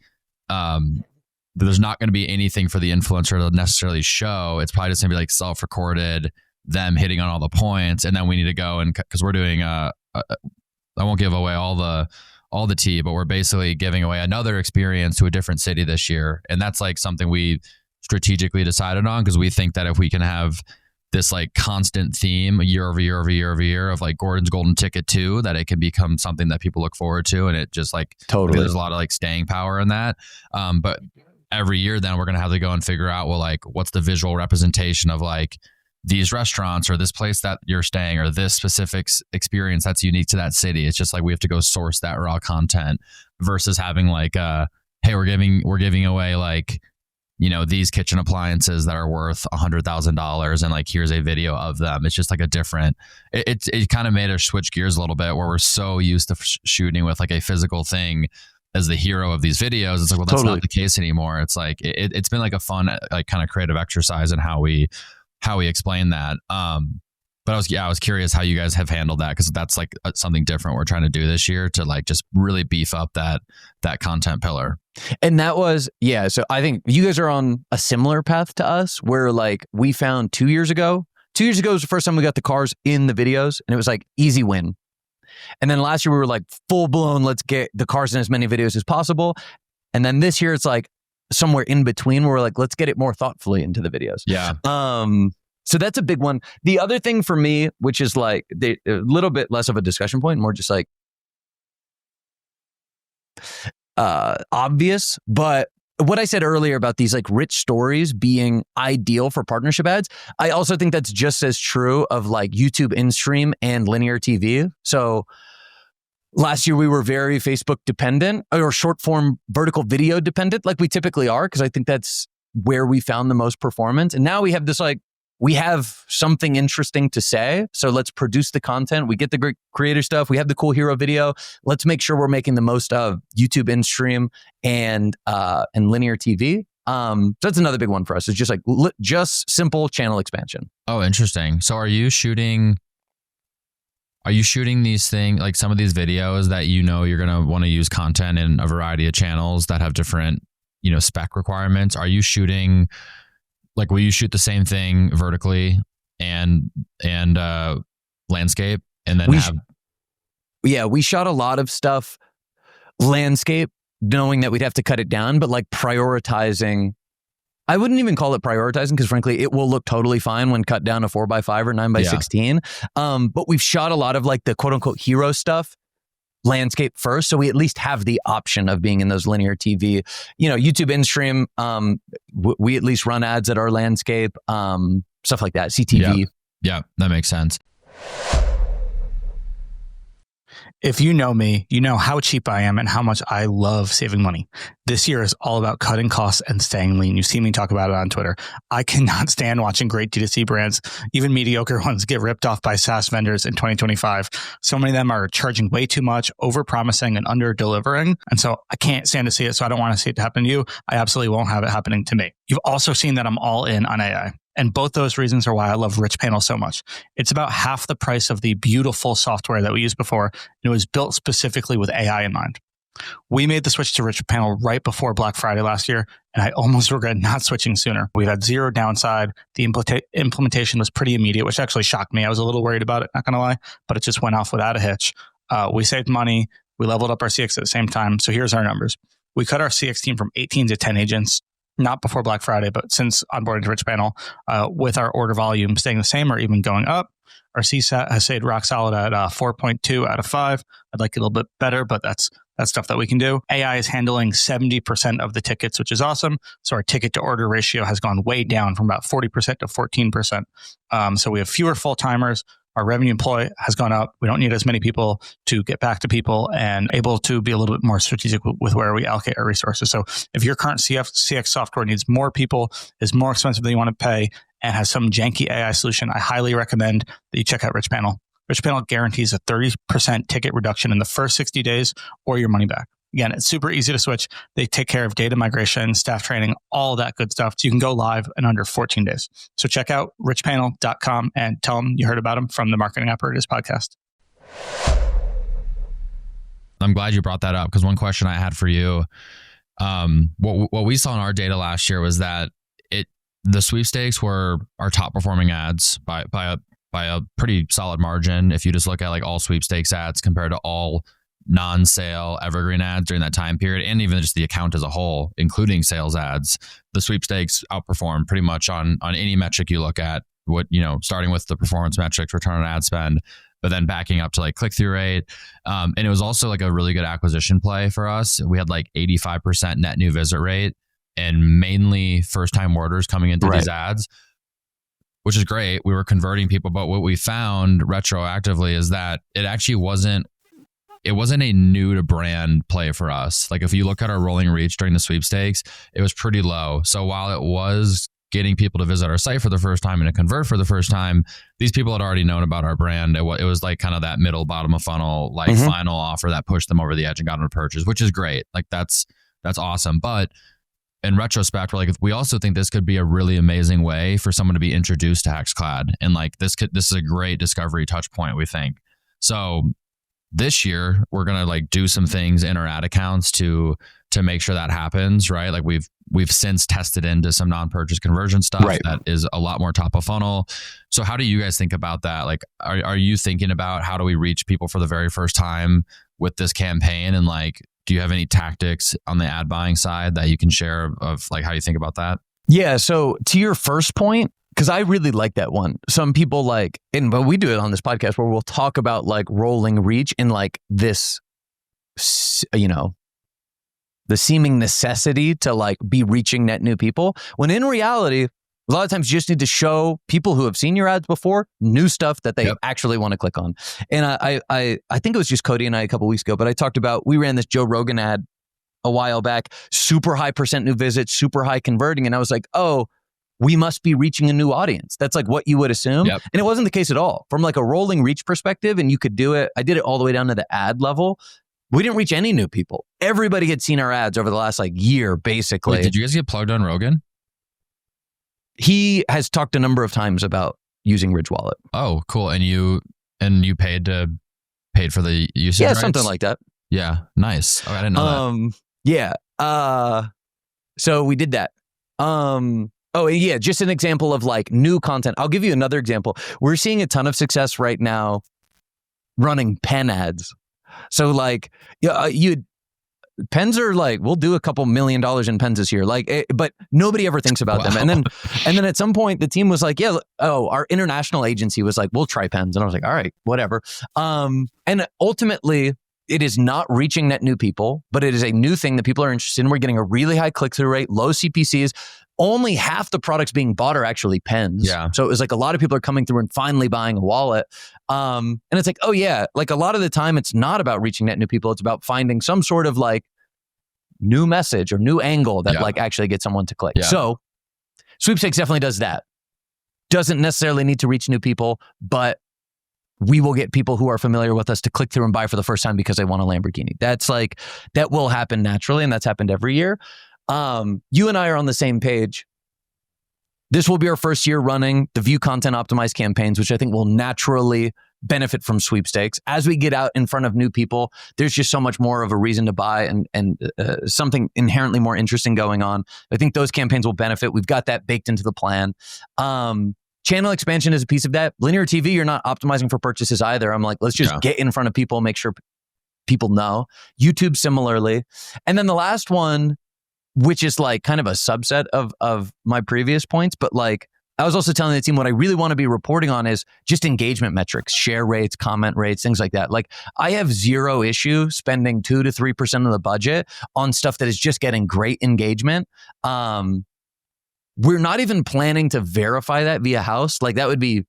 there's not going to be anything for the influencer to necessarily show. It's probably just going to be like self-recorded, them hitting on all the points. And then we need to go and, because we're doing I won't give away all the tea, but we're basically giving away another experience to a different city this year. And that's like something we strategically decided on because we think that if we can have this like constant theme year over year over year over year of like Gordon's golden ticket too, that it can become something that people look forward to. And it just like, Totally. there's a lot of like staying power in that. But every year then we're going to have to go and figure out, well, like what's the visual representation of like these restaurants or this place that you're staying or this specific experience that's unique to that city. It's just like we have to go source that raw content versus having like, hey, we're giving away like, you know, these kitchen appliances that are worth $100,000 and like here's a video of them. It's just like a different. It kind of made us switch gears a little bit where we're so used to shooting with like a physical thing as the hero of these videos. It's like, well, that's Totally. not the case anymore. It's like it's been like a fun like kind of creative exercise in how we explain that. But I was curious how you guys have handled that, because that's like something different we're trying to do this year to like just really beef up that content pillar. And that was, yeah. So I think you guys are on a similar path to us where like we found 2 years ago was the first time we got the cars in the videos and it was like easy win. And then last year we were like full blown, let's get the cars in as many videos as possible. And then this year it's like somewhere in between where we're like, let's get it more thoughtfully into the videos. Yeah. So that's a big one. The other thing for me, which is like a little bit less of a discussion point, more just like obvious, but what I said earlier about these like rich stories being ideal for partnership ads, I also think that's just as true of like YouTube in-stream and linear TV. So last year we were very Facebook dependent or short form vertical video dependent, like we typically are, because I think that's where we found the most performance. And now we have this like, we have something interesting to say. So let's produce the content. We get the great creator stuff. We have the cool hero video. Let's make sure we're making the most of YouTube in-stream and linear TV. So that's another big one for us. It's just like just simple channel expansion. Oh, interesting. So are you shooting these things, like some of these videos that you know you're going to want to use content in a variety of channels that have different, you know, spec requirements? Are you shooting, like, will you shoot the same thing vertically and landscape and then we shot a lot of stuff landscape, knowing that we'd have to cut it down, but like prioritizing, I wouldn't even call it prioritizing because frankly, it will look totally fine when cut down to 4x5 or 9x16. But we've shot a lot of like the quote unquote hero stuff landscape first. So we at least have the option of being in those linear TV, you know, YouTube in-stream. We at least run ads at our landscape, stuff like that, CTV. Yeah, that makes sense. If you know me, you know how cheap I am and how much I love saving money. This year is all about cutting costs and staying lean. You see me talk about it on Twitter. I cannot stand watching great D2C brands, even mediocre ones, get ripped off by SaaS vendors in 2025. So many of them are charging way too much, over-promising and under-delivering. And so I can't stand to see it. So I don't want to see it happen to you. I absolutely won't have it happening to me. You've also seen that I'm all in on AI. And both those reasons are why I love Rich Panel so much. It's about half the price of the beautiful software that we used before. And it was built specifically with AI in mind. We made the switch to Rich Panel right before Black Friday last year, and I almost regret not switching sooner. We had zero downside. The implementation was pretty immediate, which actually shocked me. I was a little worried about it, not going to lie, but it just went off without a hitch. We saved money. We leveled up our CX at the same time. So here's our numbers. We cut our CX team from 18 to 10 agents. Not before Black Friday, but since onboarding to Rich Panel, with our order volume staying the same or even going up. Our CSAT has stayed rock solid at 4.2 out of 5. I'd like it a little bit better, but that's stuff that we can do. AI is handling 70% of the tickets, which is awesome. So our ticket to order ratio has gone way down from about 40% to 14%. So we have fewer full-timers. Our revenue employee has gone up. We don't need as many people to get back to people and able to be a little bit more strategic with where we allocate our resources. So if your current CX software needs more people, is more expensive than you want to pay, and has some janky AI solution, I highly recommend that you check out Rich Panel. Rich Panel guarantees a 30% ticket reduction in the first 60 days or your money back. Again, it's super easy to switch. They take care of data migration, staff training, all that good stuff. So you can go live in under 14 days. So check out richpanel.com and tell them you heard about them from the Marketing Operators podcast. I'm glad you brought that up, because one question I had for you, what we saw in our data last year was that the sweepstakes were our top performing ads by a pretty solid margin. If you just look at like all sweepstakes ads compared to all non-sale evergreen ads during that time period, and even just the account as a whole, including sales ads, the sweepstakes outperformed pretty much on any metric you look at starting with the performance metrics, return on ad spend, but then backing up to like click-through rate. And it was also like a really good acquisition play for us. We had like 85% net new visit rate and mainly first-time orders coming into these ads, which is great. We were converting people, but what we found retroactively is that it actually wasn't a new to brand play for us. Like if you look at our rolling reach during the sweepstakes, it was pretty low. So while it was getting people to visit our site for the first time and to convert for the first time, these people had already known about our brand. It was like kind of that middle bottom of funnel, like final offer that pushed them over the edge and got them to purchase, which is great. Like that's awesome. But in retrospect, we're like, we also think this could be a really amazing way for someone to be introduced to Hexclad. And like this is a great discovery touch point, we think. So this year, we're going to like do some things in our ad accounts to make sure that happens, right? Like we've since tested into some non-purchase conversion stuff that is a lot more top of funnel. So how do you guys think about that? Like, are you thinking about how do we reach people for the very first time with this campaign? And like, do you have any tactics on the ad buying side that you can share of like how you think about that? Yeah. So to your first point, because I really like that one. Some people but we do it on this podcast where we'll talk about like rolling reach and like this, the seeming necessity to like be reaching net new people. When in reality, a lot of times you just need to show people who have seen your ads before new stuff that they actually want to click on. And I think it was just Cody and I a couple weeks ago, but I talked about, we ran this Joe Rogan ad a while back, super high percent new visits, super high converting. And I was like, oh, we must be reaching a new audience. That's like what you would assume. And it wasn't the case at all. From like a rolling reach perspective, and you could do it. I did it all the way down to the ad level. We didn't reach any new people. Everybody had seen our ads over the last like year, basically. Wait, did you guys get plugged on Rogan? He has talked a number of times about using Ridge Wallet. Oh, cool. And you paid for the usage rights? Something like that. Yeah, nice. Oh, I didn't know that. So we did that. Oh, yeah, just an example of like new content. I'll give you another example. We're seeing a ton of success right now running pen ads. So like, pens are like, we'll do a couple $1 million in pens this year. Like, but nobody ever thinks about them. And then at some point the team was like, our international agency was like, we'll try pens. And I was like, all right, whatever. And ultimately it is not reaching net new people, but it is a new thing that people are interested in. We're getting a really high click-through rate, low CPCs. Only half the products being bought are actually pens. Yeah. So it was like a lot of people are coming through and finally buying a wallet. And it's like, oh yeah, like a lot of the time it's not about reaching net new people. It's about finding some sort of like new message or new angle that like actually gets someone to click. So Sweepstakes definitely does that. Doesn't necessarily need to reach new people, but we will get people who are familiar with us to click through and buy for the first time because they want a Lamborghini. That's like, that will happen naturally. And that's happened every year. You and I are on the same page. This will be our first year running the view content optimized campaigns, which I think will naturally benefit from Sweepstakes. As we get out in front of new people, there's just so much more of a reason to buy and something inherently more interesting going on. I think those campaigns will benefit. We've got that baked into the plan. Channel expansion is a piece of that. Linear TV, you're not optimizing for purchases either. I'm like, let's just get in front of people, make sure people know. YouTube similarly. And then the last one, which is like kind of a subset of my previous points, but like I was also telling the team what I really want to be reporting on is just engagement metrics, share rates, comment rates, things like that. Like I have zero issue spending 2 to 3% of the budget on stuff that is just getting great engagement. We're not even planning to verify that via house. Like that would be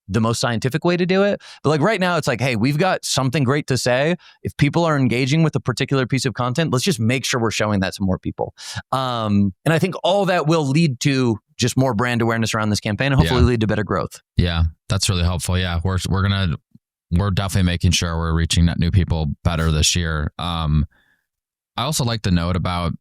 the most scientific way to do it. But like right now it's like, hey, we've got something great to say. If people are engaging with a particular piece of content, let's just make sure we're showing that to more people. And I think all that will lead to just more brand awareness around this campaign and hopefully lead to better growth. Yeah, that's really helpful. Yeah, we're definitely making sure we're reaching net new people better this year. I also like the note about,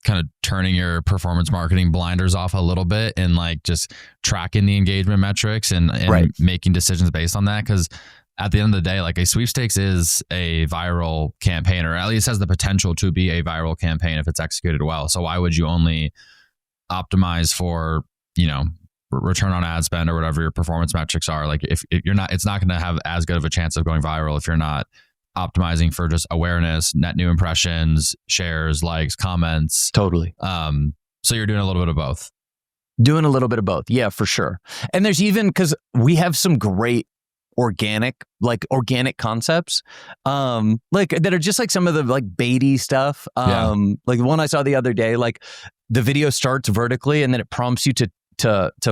kind of turning your performance marketing blinders off a little bit and like just tracking the engagement metrics and making decisions based on that. Because at the end of the day, like a sweepstakes is a viral campaign, or at least has the potential to be a viral campaign if it's executed well. So why would you only optimize for, return on ad spend or whatever your performance metrics are? Like if you're not, it's not going to have as good of a chance of going viral if you're not optimizing for just awareness, net new impressions, shares, likes, comments. Totally. So you're doing a little bit of both. Doing a little bit of both. Yeah, for sure. And there's even, because we have some great organic concepts, like that are just like some of the like baity stuff. Like the one I saw the other day, like the video starts vertically and then it prompts you to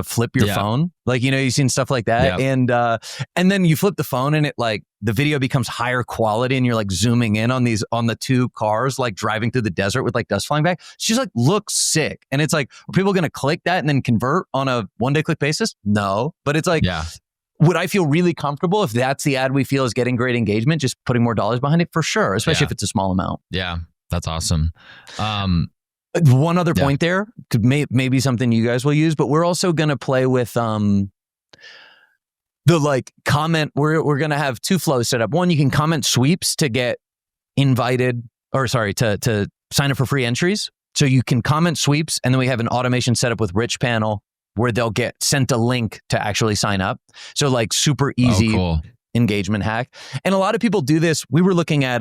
flip your phone. Like, you've seen stuff like that. Yeah. And then you flip the phone and it like the video becomes higher quality and you're like zooming in on the two cars like driving through the desert with like dust flying back. It's just like looks sick. And it's like, are people going to click that and then convert on a one-day click basis? No. But it's like, would I feel really comfortable if that's the ad we feel is getting great engagement, just putting more dollars behind it? For sure, especially if it's a small amount. Yeah, that's awesome. One other point there, maybe something you guys will use, but we're also going to play with the like comment. We're going to have two flows set up. One, you can comment sweeps to get invited, to sign up for free entries. So you can comment sweeps, and then we have an automation set up with Rich Panel where they'll get sent a link to actually sign up. So like super easy engagement hack. And a lot of people do this. We were looking at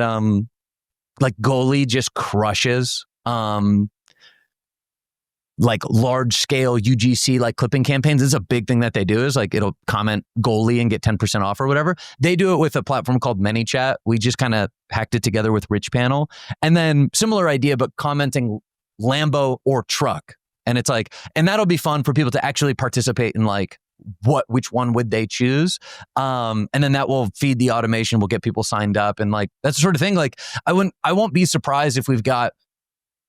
like Goalie just crushes like large scale UGC like clipping campaigns. This is a big thing that they do, is like it'll comment Goalie and get 10% off or whatever. They do it with a platform called ManyChat. We just kind of hacked it together with Rich Panel. And then similar idea, but commenting Lambo or truck. And it's like, and that'll be fun for people to actually participate in like which one would they choose. And then that will feed the automation, will get people signed up. And like, that's the sort of thing. Like I won't be surprised if we've got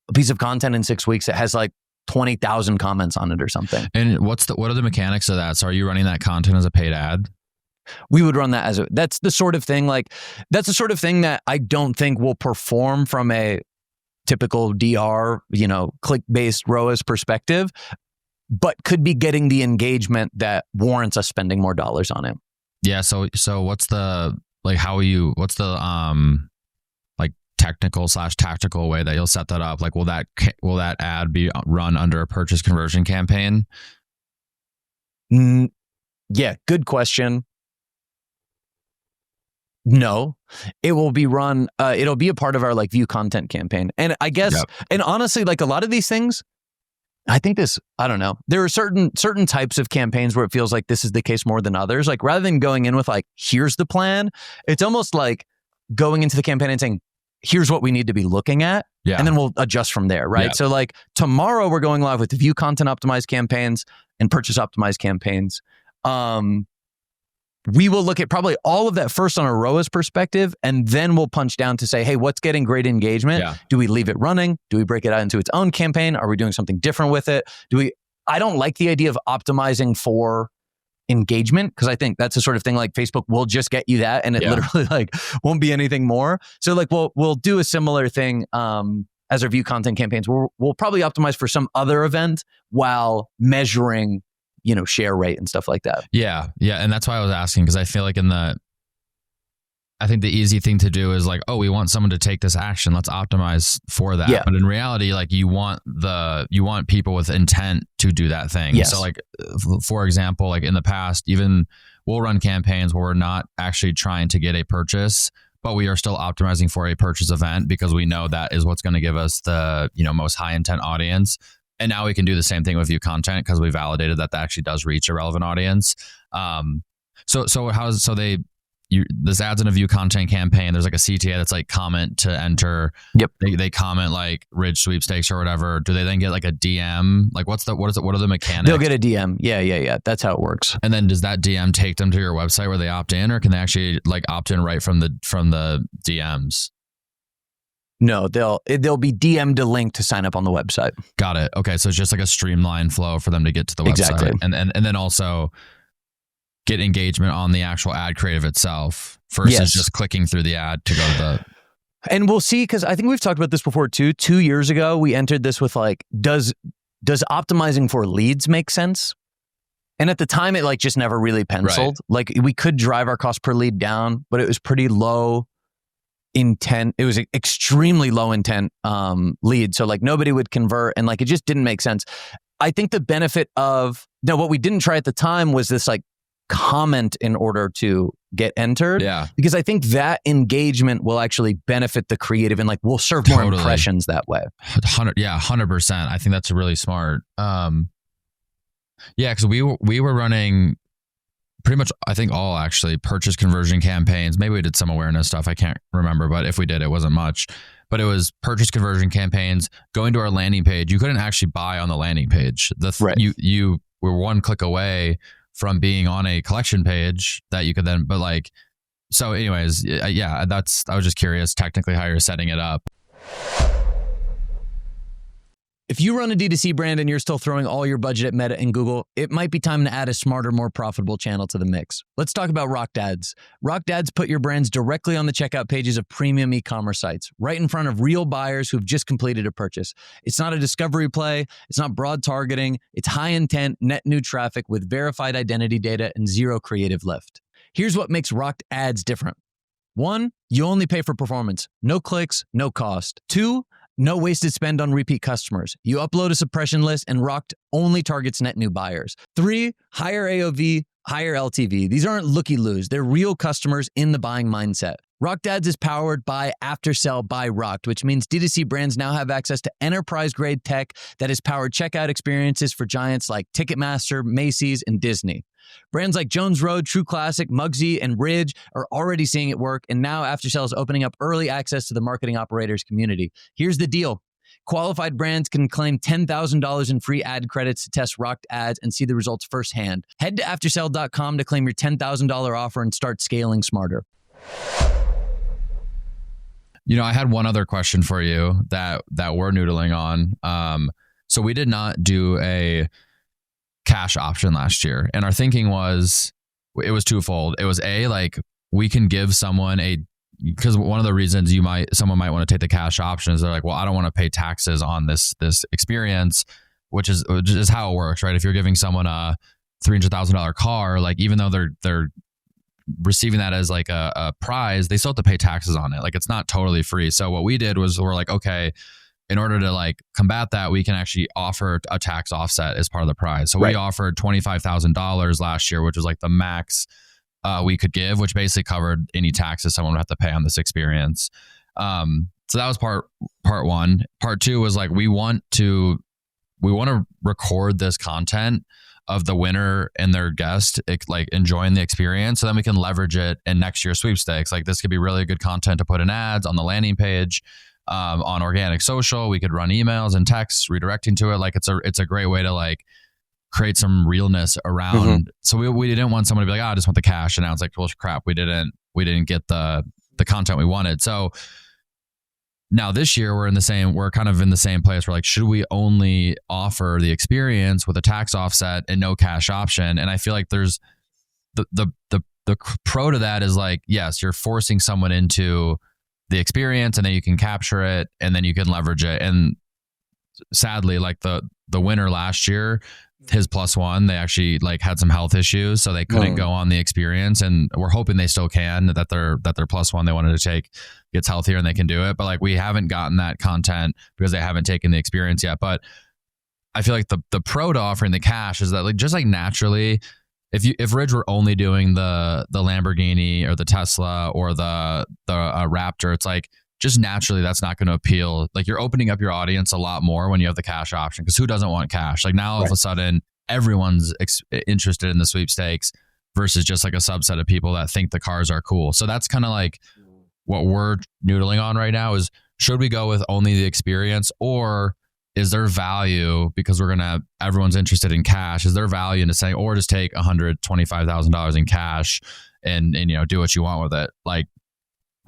a piece of content in 6 weeks that has like 20,000 comments on it or something. And what are the mechanics of that? So are you running that content as a paid ad? We would run that that's the sort of thing that I don't think will perform from a typical DR, click-based ROAS perspective, but could be getting the engagement that warrants us spending more dollars on it. Yeah. So what's the, like, what's the, like technical/tactical way that you'll set that up? Like, will that ad be run under a purchase conversion campaign? Yeah. Good question. No, it will be run. It'll be a part of our like view content campaign. And I guess, and honestly, like a lot of these things, I don't know. There are certain types of campaigns where it feels like this is the case more than others. Like rather than going in with like, here's the plan, it's almost like going into the campaign and saying, here's what we need to be looking at. Yeah. And then we'll adjust from there. Right. Yeah. So like tomorrow we're going live with the view content optimized campaigns and purchase optimized campaigns. We will look at probably all of that first on a ROAS perspective, and then we'll punch down to say, hey, what's getting great engagement? Yeah. Do we leave it running? Do we break it out into its own campaign? Are we doing something different with it? I don't like the idea of optimizing for engagement, because I think that's the sort of thing like Facebook will just get you that, and it literally like won't be anything more. So like we'll do a similar thing as our view content campaigns. We'll probably optimize for some other event while measuring share rate and stuff like that. Yeah. Yeah. And that's why I was asking, because I feel like I think the easy thing to do is like, oh, we want someone to take this action. Let's optimize for that. Yeah. But in reality, like you want people with intent to do that thing. Yes. So like, for example, like in the past, even we'll run campaigns where we're not actually trying to get a purchase, but we are still optimizing for a purchase event because we know that is what's going to give us the, most high intent audience. And now we can do the same thing with view content because we validated that actually does reach a relevant audience. This adds in a view content campaign. There's like a CTA that's like comment to enter. Yep. They comment like Ridge Sweepstakes or whatever. Do they then get like a DM? Like what are the mechanics? They'll get a DM. Yeah. That's how it works. And then does that DM take them to your website where they opt in, or can they actually like opt in right from the DMs? No, they'll be DM'd a link to sign up on the website. Got it. Okay, so it's just like a streamlined flow for them to get to the website. Exactly. And then also get engagement on the actual ad creative itself versus just clicking through the ad to go to the... And we'll see, because I think we've talked about this before too. 2 years ago, we entered this with like, does optimizing for leads make sense? And at the time, it like just never really penciled. Right. Like we could drive our cost per lead down, but it was pretty low intent. It was extremely low intent lead. So like nobody would convert, and like it just didn't make sense. I think the benefit of what we didn't try at the time was this like comment in order to get entered. Yeah. Because I think that engagement will actually benefit the creative, and like we'll serve more impressions that way. 100%. I think that's really smart. Yeah, because we were running pretty much, I think all actually purchase conversion campaigns. Maybe we did some awareness stuff. I can't remember, but if we did, it wasn't much. But it was purchase conversion campaigns. Going to our landing page, you couldn't actually buy on the landing page. You were one click away from being on a collection page that you could then, but like, so anyways, yeah, I was just curious technically how you're setting it up. If you run a D2C brand and you're still throwing all your budget at Meta and Google, it might be time to add a smarter, more profitable channel to the mix. Let's talk about Rocked Ads. Rocked Ads put your brands directly on the checkout pages of premium e-commerce sites, right in front of real buyers who've just completed a purchase. It's not a discovery play. It's not broad targeting. It's high intent, net new traffic with verified identity data and zero creative lift. Here's what makes Rocked Ads different. 1, you only pay for performance. No clicks, no cost. 2, no wasted spend on repeat customers. You upload a suppression list and Rocked only targets net new buyers. 3, higher AOV, higher LTV. These aren't looky-loos. They're real customers in the buying mindset. Rocked Ads is powered by Aftersell by Rocked, which means D2C brands now have access to enterprise-grade tech that has powered checkout experiences for giants like Ticketmaster, Macy's, and Disney. Brands like Jones Road, True Classic, Muggsy, and Ridge are already seeing it work, and now Aftersell is opening up early access to the marketing operators community. Here's the deal. Qualified brands can claim $10,000 in free ad credits to test Rocked Ads and see the results firsthand. Head to Aftersell.com to claim your $10,000 offer and start scaling smarter. You know, I had one other question for you that we're noodling on. So we did not do a cash option last year, and our thinking was it was twofold. It was like we can give someone because one of the reasons someone might want to take the cash option is they're like, well, I don't want to pay taxes on this experience, which is how it works, right? If you're giving someone a $300,000 car, like even though they're receiving that as like a prize, they still have to pay taxes on it. Like it's not totally free. So what we did was we're like, okay, in order to like combat that, we can actually offer a tax offset as part of the prize. So we offered $25,000 last year, which was like the max we could give, which basically covered any taxes someone would have to pay on this experience. So that was part one. Part two was like, we want to record this content of the winner and their guest like enjoying the experience, so then we can leverage it in next year's sweepstakes. Like this could be really good content to put in ads on the landing page, on organic social. We could run emails and texts redirecting to it. Like it's a great way to like create some realness around. Mm-hmm. So we didn't want someone to be like, oh, I just want the cash, and now it's like, well, crap, we didn't get the content we wanted. So now this year we're kind of in the same place. We're like, should we only offer the experience with a tax offset and no cash option? And I feel like there's the pro to that is like, yes, you're forcing someone into the experience and then you can capture it and then you can leverage it. And sadly, like the winner last year, his +1, they actually like had some health issues, so they couldn't go on the experience, and we're hoping they still can, that their +1 they wanted to take gets healthier and they can do it. But like we haven't gotten that content because they haven't taken the experience yet. But I feel like the pro to offering the cash is that like just like naturally, if Ridge were only doing the Lamborghini or the Tesla or the Raptor, it's like just naturally that's not going to appeal. Like you're opening up your audience a lot more when you have the cash option, because who doesn't want cash? Like now all of a sudden everyone's interested in the sweepstakes versus just like a subset of people that think the cars are cool. So that's kind of like what we're noodling on right now is, should we go with only the experience, or is there value, because everyone's interested in cash, is there value into saying, or just take $125,000 in cash and do what you want with it? Like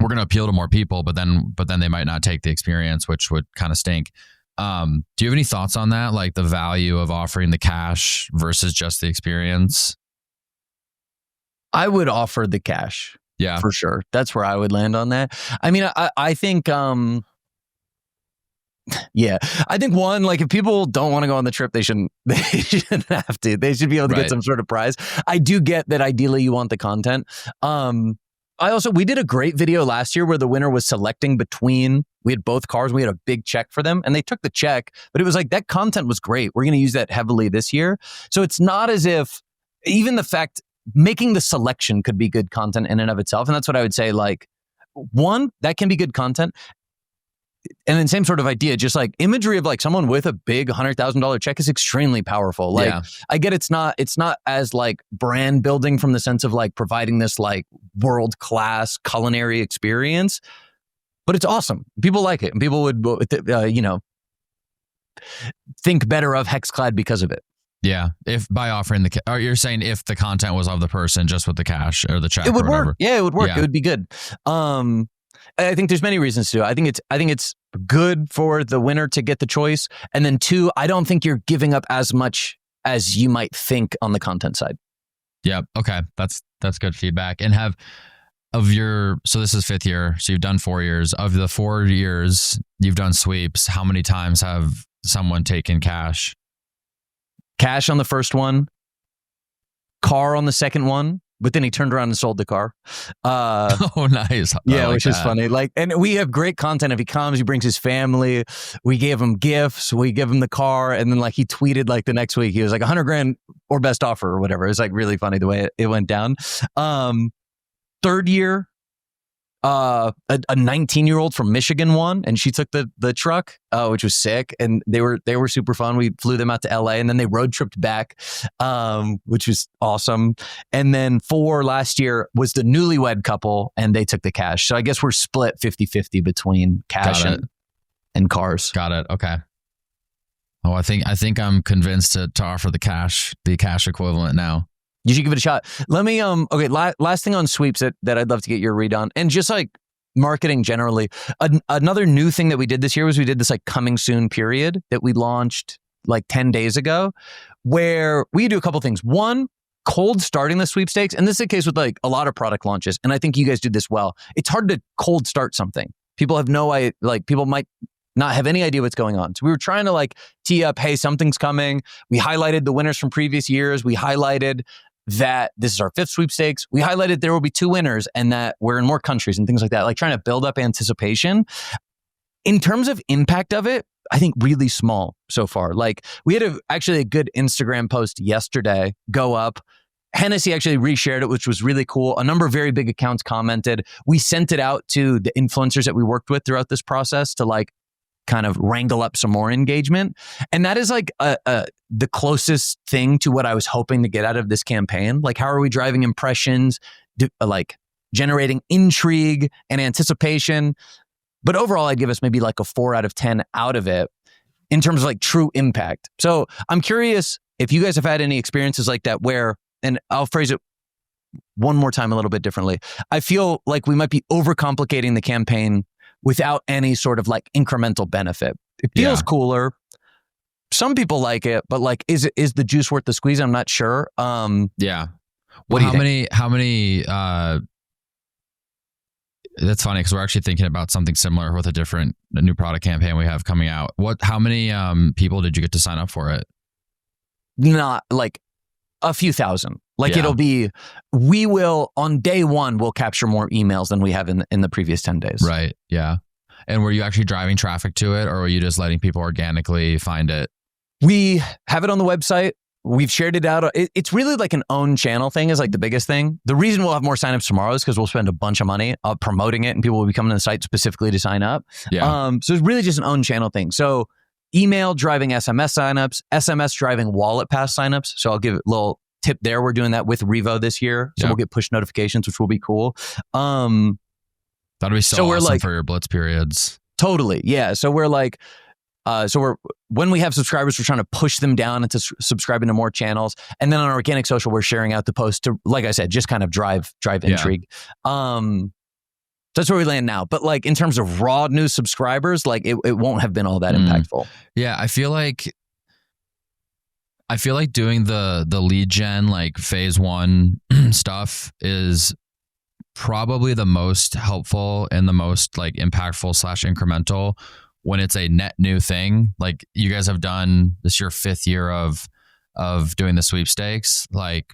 we're going to appeal to more people, but then they might not take the experience, which would kind of stink. Do you have any thoughts on that? Like the value of offering the cash versus just the experience? I would offer the cash. Yeah, for sure. That's where I would land on that. I mean, I think, yeah, I think one, like if people don't want to go on the trip, they shouldn't have to. They should be able to get some sort of prize. I do get that ideally you want the content. We did a great video last year where the winner was selecting between, we had both cars, we had a big check for them and they took the check, but it was like that content was great. We're going to use that heavily this year. So it's not as if even the fact making the selection could be good content in and of itself. And that's what I would say. Like one, that can be good content. and then same sort of idea, just like imagery of like someone with a big $100,000 check is extremely powerful. Like I get it's not as like brand building from the sense of like providing this like world-class culinary experience, but it's awesome. People like it, and people would, think better of Hexclad because of it. Yeah, if by offering or you're saying if the content was of the person just with the cash or the check, it would or whatever. work. Yeah, it would work. Yeah. It would be good. I think there's many reasons to do it. I think it's good for the winner to get the choice, and then 2, I don't think you're giving up as much as you might think on the content side. Yeah. Okay, that's good feedback. And so this is 5th year, so you've done 4 years. Of the 4 years you've done sweeps, how many times have someone taken cash? Cash on the first one, car on the second one, but then he turned around and sold the car. Oh, nice. Yeah, which is funny. Like, and we have great content. If he comes, he brings his family. We gave him gifts. We give him the car, and then like he tweeted like the next week, he was like $100,000 or best offer or whatever. It was like really funny the way it went down. 3rd year, a 19-year-old from Michigan won, and she took the truck, which was sick, and they were super fun. We flew them out to LA, and then they road tripped back, which was awesome. And then 4 last year was the newlywed couple, and they took the cash. So I guess we're split 50-50 between cash and cars. Got it. Okay. Oh, I think I'm convinced to offer the cash equivalent now. You should give it a shot. Let me, okay, last thing on sweeps that I'd love to get your read on, and just like marketing generally. Another new thing that we did this year was we did this like coming soon period that we launched like 10 days ago, where we do a couple things. One, cold starting the sweepstakes, and this is the case with like a lot of product launches, and I think you guys did this well. It's hard to cold start something. People have no idea, like people might not have any idea what's going on. So we were trying to like tee up, hey, something's coming. We highlighted the winners from previous years. We highlighted that this is our 5th sweepstakes. We highlighted there will be 2 winners and that we're in more countries and things like that, like trying to build up anticipation. In terms of impact of it, I think really small so far. Like we had actually a good Instagram post yesterday go up. Hennessy actually reshared it, which was really cool. A number of very big accounts commented. We sent it out to the influencers that we worked with throughout this process to like kind of wrangle up some more engagement. And that is like the closest thing to what I was hoping to get out of this campaign. Like, how are we driving impressions, like generating intrigue and anticipation? But overall, I'd give us maybe like a 4 out of 10 out of it in terms of like true impact. So I'm curious if you guys have had any experiences like that where, and I'll phrase it one more time a little bit differently. I feel like we might be overcomplicating the campaign without any sort of like incremental benefit. It feels cooler. Some people like it, but like, is the juice worth the squeeze? I'm not sure. Yeah. What do you think? How many, that's funny because we're actually thinking about something similar with a new product campaign we have coming out. How many people did you get to sign up for it? Not like a few thousand. Like we will on day 1, we'll capture more emails than we have in the previous 10 days. Right. Yeah. And were you actually driving traffic to it, or were you just letting people organically find it? We have it on the website. We've shared it out. It's really like an own channel thing is like the biggest thing. The reason we'll have more signups tomorrow is because we'll spend a bunch of money promoting it, and people will be coming to the site specifically to sign up. Yeah. So it's really just an own channel thing. So email driving SMS signups, SMS driving wallet pass signups. So I'll give a little tip there. We're doing that with Revo this year. So we'll get push notifications, which will be cool. That'd be so awesome like, for your blitz periods. Totally. Yeah. So we're like, when we have subscribers, we're trying to push them down into subscribing to more channels. And then on organic social, we're sharing out the post to, like I said, just kind of drive intrigue. That's where we land now. But like in terms of raw new subscribers, like it won't have been all that impactful. Yeah. I feel like doing the lead gen, like phase 1 stuff is probably the most helpful and the most like impactful / incremental when it's a net new thing. Like you guys have done this your 5th year of doing the sweepstakes, like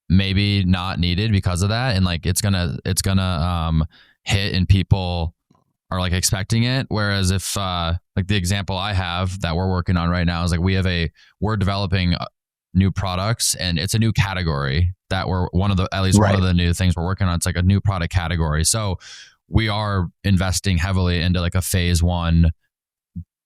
maybe not needed because of that. And like it's gonna hit and people are like expecting it. Whereas if like the example I have that we're working on right now is like we're developing new products, and it's a new category that we're one of the new things we're working on. It's like a new product category. So we are investing heavily into like a phase 1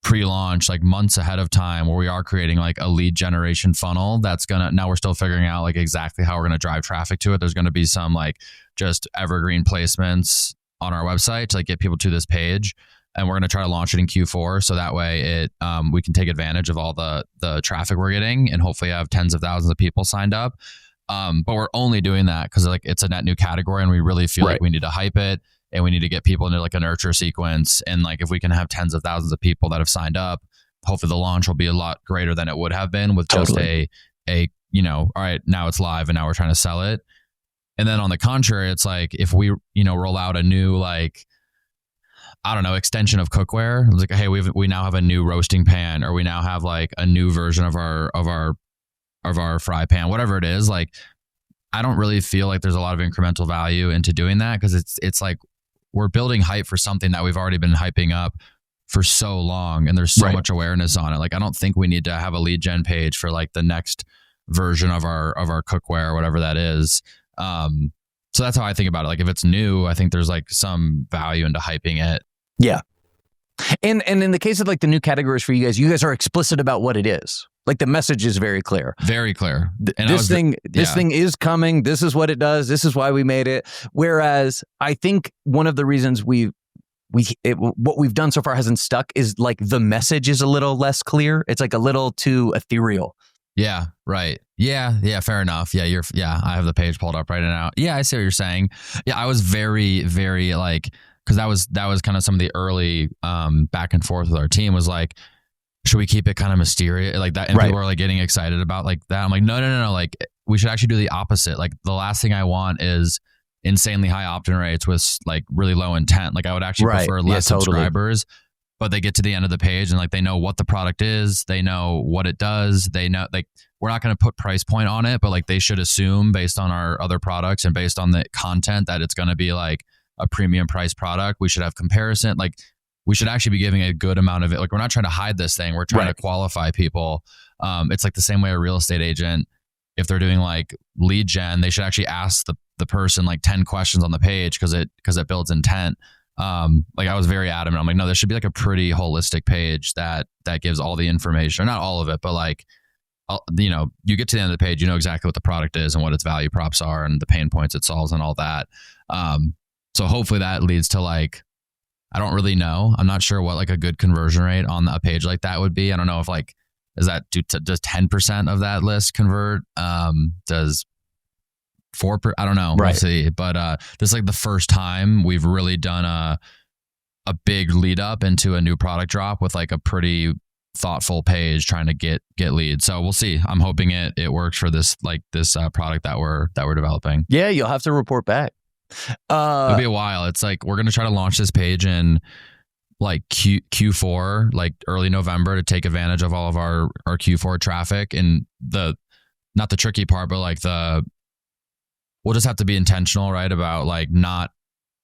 pre-launch, like months ahead of time, where we are creating like a lead generation funnel that's now we're still figuring out like exactly how we're going to drive traffic to it. There's going to be some like just evergreen placements on our website to like get people to this page, and we're going to try to launch it in Q4, so that way it we can take advantage of all the traffic we're getting and hopefully have tens of thousands of people signed up. But we're only doing that because like it's a net new category, and we really feel like we need to hype it, and we need to get people into like a nurture sequence. And like if we can have tens of thousands of people that have signed up, hopefully the launch will be a lot greater than it would have been with just a all right, now it's live and now we're trying to sell it. And then on the contrary, it's like if we roll out a new like, I don't know, extension of cookware. It's like, hey, we now have a new roasting pan, or we now have like a new version of our fry pan, whatever it is. Like, I don't really feel like there's a lot of incremental value into doing that, because it's like we're building hype for something that we've already been hyping up for so long, and there's so much awareness on it. Like, I don't think we need to have a lead gen page for like the next version of our cookware or whatever that is. So that's how I think about it. Like, if it's new, I think there's like some value into hyping it. Yeah. And in the case of like the new categories for you guys are explicit about what it is. Like the message is very clear. Very clear. And this thing is coming. This is what it does. This is why we made it. Whereas I think one of the reasons what we've done so far hasn't stuck is like the message is a little less clear. It's like a little too ethereal. Yeah, right. Yeah, fair enough. Yeah, I have the page pulled up right now. Yeah, I see what you're saying. Yeah, I was very, very like, because that was kind of some of the early back and forth with our team, was like, should we keep it kind of mysterious like that? And people are like getting excited about like that. I'm like, no. Like, we should actually do the opposite. Like, the last thing I want is insanely high opt-in rates with like really low intent. Like, I would actually prefer less subscribers, but they get to the end of the page and like they know what the product is, they know what it does, they know, like, we're not going to put price point on it, but like they should assume based on our other products and based on the content that it's going to be like a premium price product. We should have comparison. Like, we should actually be giving a good amount of it. Like, we're not trying to hide this thing. We're trying to qualify people. It's like the same way a real estate agent, if they're doing like lead gen, they should actually ask the person like 10 questions on the page because it builds intent. Like, I was very adamant. I'm like, no, there should be like a pretty holistic page that gives all the information, or not all of it, but like, you get to the end of the page, you know exactly what the product is and what its value props are and the pain points it solves and all that. So hopefully that leads to like, I don't really know. I'm not sure what like a good conversion rate on a page like that would be. I don't know if like, does 10% of that list convert? Does 4%? I don't know. We'll see. But this is like the first time we've really done a big lead up into a new product drop with like a pretty thoughtful page trying to get leads. So we'll see. I'm hoping it works for this product that we're developing. Yeah, you'll have to report back. It'll be a while. It's like we're gonna try to launch this page in like Q4, like early November, to take advantage of all of our Q4 traffic. And not the tricky part, but like we'll just have to be intentional, right, about like not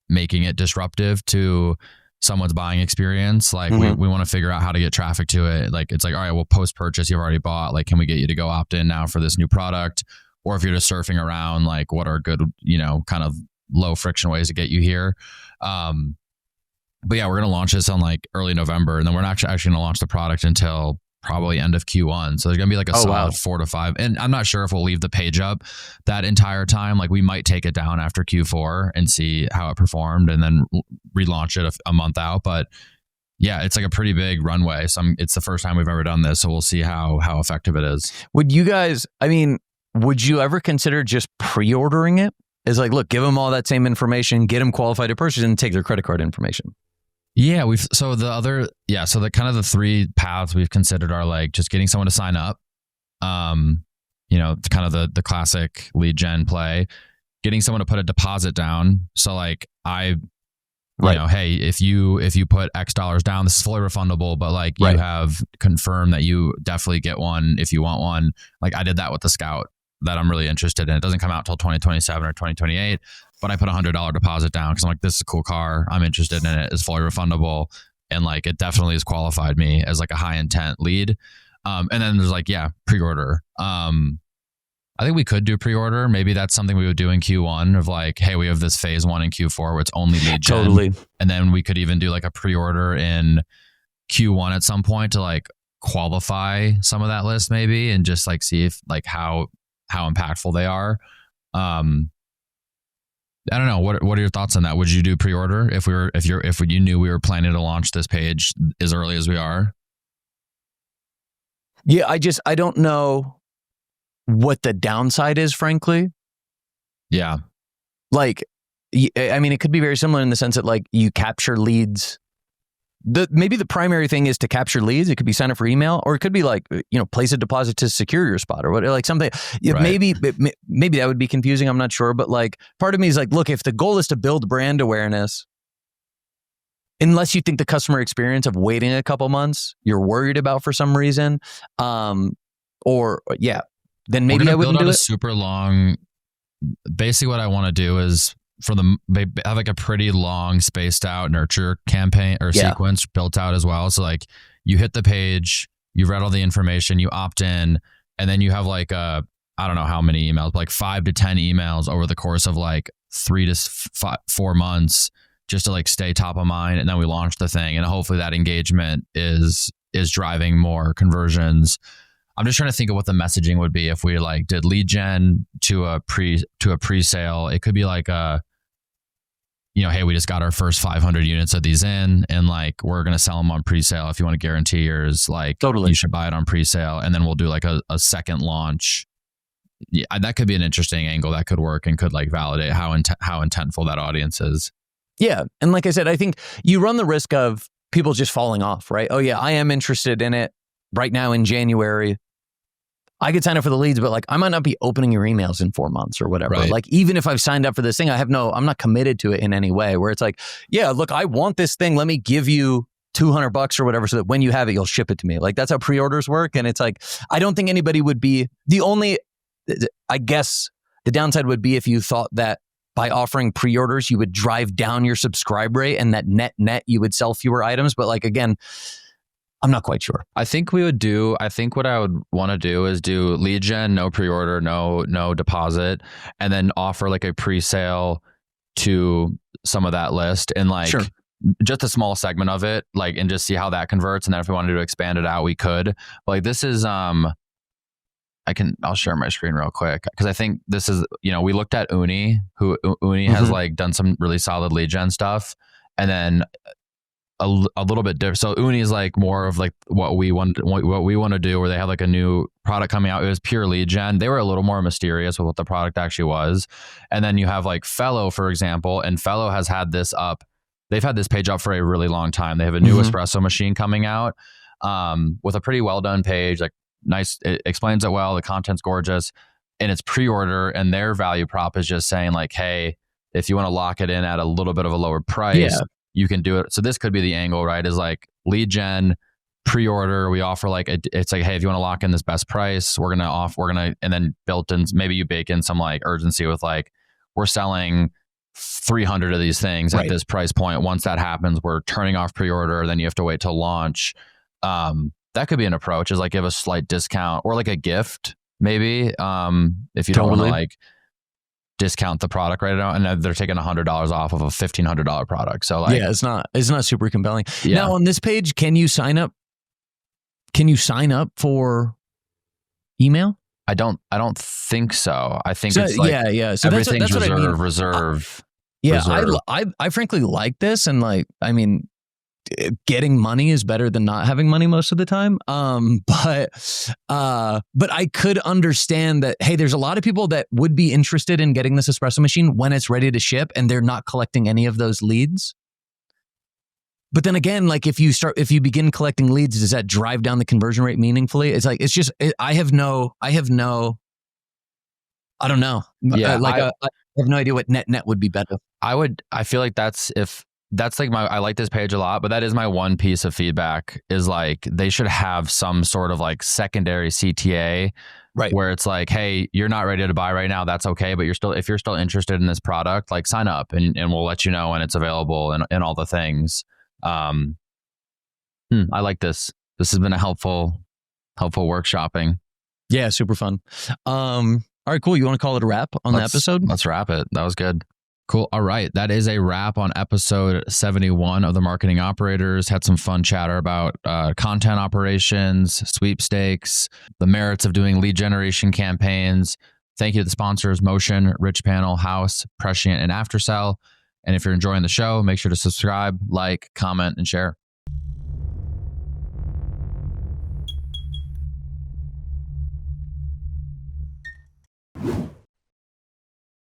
making it disruptive to someone's buying experience. Like, we want to figure out how to get traffic to it. Like, it's like, all right, well, post purchase, you've already bought. Like, can we get you to go opt in now for this new product? Or if you're just surfing around, like, what are good, kind of low friction ways to get you here. But yeah, we're going to launch this on like early November, and then we're not actually going to launch the product until probably end of Q1. So there's going to be like a solid 4 to 5. And I'm not sure if we'll leave the page up that entire time. Like, we might take it down after Q4 and see how it performed and then relaunch it a month out. But yeah, it's like a pretty big runway. So it's the first time we've ever done this. So we'll see how effective it is. Would you ever consider just pre-ordering it? It's like, look, give them all that same information, get them qualified to purchase, and take their credit card information. Yeah, so the kind of the three paths we've considered are like just getting someone to sign up, kind of the classic lead gen play, getting someone to put a deposit down. So like hey, if you put X dollars down, this is fully refundable, but like you have confirmed that you definitely get one if you want one. Like, I did that with the Scout that I'm really interested in. It doesn't come out till 2027 or 2028, but I put $100 deposit down because I'm like, this is a cool car. I'm interested in it. It's fully refundable. And like, it definitely has qualified me as like a high intent lead. And then there's like, pre-order. I think we could do pre-order. Maybe that's something we would do in Q1 of like, hey, we have this phase 1 in Q4 where it's only lead gen. Totally. And then we could even do like a pre-order in Q1 at some point to like qualify some of that list maybe and just like see if like how impactful they are. I don't know. What are your thoughts on that? Would you do pre-order if you knew we were planning to launch this page as early as we are? Yeah, I don't know what the downside is, frankly. Yeah. Like, I mean, it could be very similar in the sense that like you capture leads. Maybe the primary thing is to capture leads. It could be sign up for email, or it could be like, place a deposit to secure your spot or what, like something. Right. Maybe that would be confusing. I'm not sure. But like part of me is like, look, if the goal is to build brand awareness, unless you think the customer experience of waiting a couple months, you're worried about for some reason, then maybe I wouldn't do it. Super long. Basically, what I want to do is have like a pretty long spaced out nurture campaign or sequence built out as well. So like you hit the page, you've read all the information, you opt in, and then you have like I don't know how many emails, like 5 to 10 emails over the course of like 3 to 4 months just to like stay top of mind. And then we launch the thing, and hopefully that engagement is driving more conversions. I'm just trying to think of what the messaging would be if we like did lead gen to a pre-sale. It could be like hey, we just got our first 500 units of these in, and like we're gonna sell them on pre-sale. If you want to guarantee yours, like totally, you should buy it on pre-sale, and then we'll do like a second launch. Yeah, that could be an interesting angle that could work and could like validate how intentful that audience is. Yeah, and like I said, I think you run the risk of people just falling off, right? Oh yeah, I am interested in it right now in January. I could sign up for the leads, but like I might not be opening your emails in 4 months or whatever. Right. Like even if I've signed up for this thing, I'm not committed to it in any way, where it's like, yeah, look, I want this thing. Let me give you $200 or whatever so that when you have it, you'll ship it to me. Like that's how pre-orders work. And it's like, I don't think anybody would be I guess the downside would be if you thought that by offering pre-orders, you would drive down your subscribe rate and that net you would sell fewer items. But like, again, I'm not quite sure. I think what I would want to do is do lead gen, no pre-order, no deposit, and then offer like a pre-sale to some of that list and like just a small segment of it, like, and just see how that converts. And then if we wanted to expand it out, we could. But like this is, I'll share my screen real quick because I think this is, we looked at Uni, has like done some really solid lead gen stuff, and then a little bit different. So Uni is like more of like what we want to do, where they have like a new product coming out. It was pure lead gen. They were a little more mysterious with what the product actually was. And then you have like Fellow, for example, and Fellow has had this up. They've had this page up for a really long time. They have a new espresso machine coming out with a pretty well done page, like nice. It explains it well. The content's gorgeous, and it's pre-order. And their value prop is just saying like, hey, if you want to lock it in at a little bit of a lower price, you can do it. So this could be the angle, right? Is like lead gen, pre-order. We offer like, it's like, hey, if you want to lock in this best price, and then built in, maybe you bake in some like urgency with like, we're selling 300 of these things at this price point. Once that happens, we're turning off pre-order. Then you have to wait till launch. That could be an approach, is like give a slight discount or like a gift, maybe. If you don't want to like discount the product right now, and they're taking $100 off of a $1,500 product. So like, it's not super compelling. Yeah. Now on this page, can you sign up for email? I don't think so. I think it's like, So everything's that's reserve. I frankly like this, and like, I mean, getting money is better than not having money most of the time. But I could understand that, hey, there's a lot of people that would be interested in getting this espresso machine when it's ready to ship, and they're not collecting any of those leads. But then again, like if you begin collecting leads, does that drive down the conversion rate meaningfully? It's like, I don't know. Yeah. I have no idea what net would be better. I feel like that's like I like this page a lot, but that is my one piece of feedback, is like they should have some sort of like secondary CTA, right? Where it's like, hey, you're not ready to buy right now. That's okay. But if you're still interested in this product, like sign up and we'll let you know when it's available and all the things. I like this. This has been a helpful workshopping. Yeah, super fun. All right, cool. You want to call it a wrap on the episode? Let's wrap it. That was good. Cool. All right. That is a wrap on episode 71 of the Marketing Operators. Had some fun chatter about content operations, sweepstakes, the merits of doing lead generation campaigns. Thank you to the sponsors, Motion, Rich Panel, House, Prescient, and Aftersell. And if you're enjoying the show, make sure to subscribe, like, comment, and share.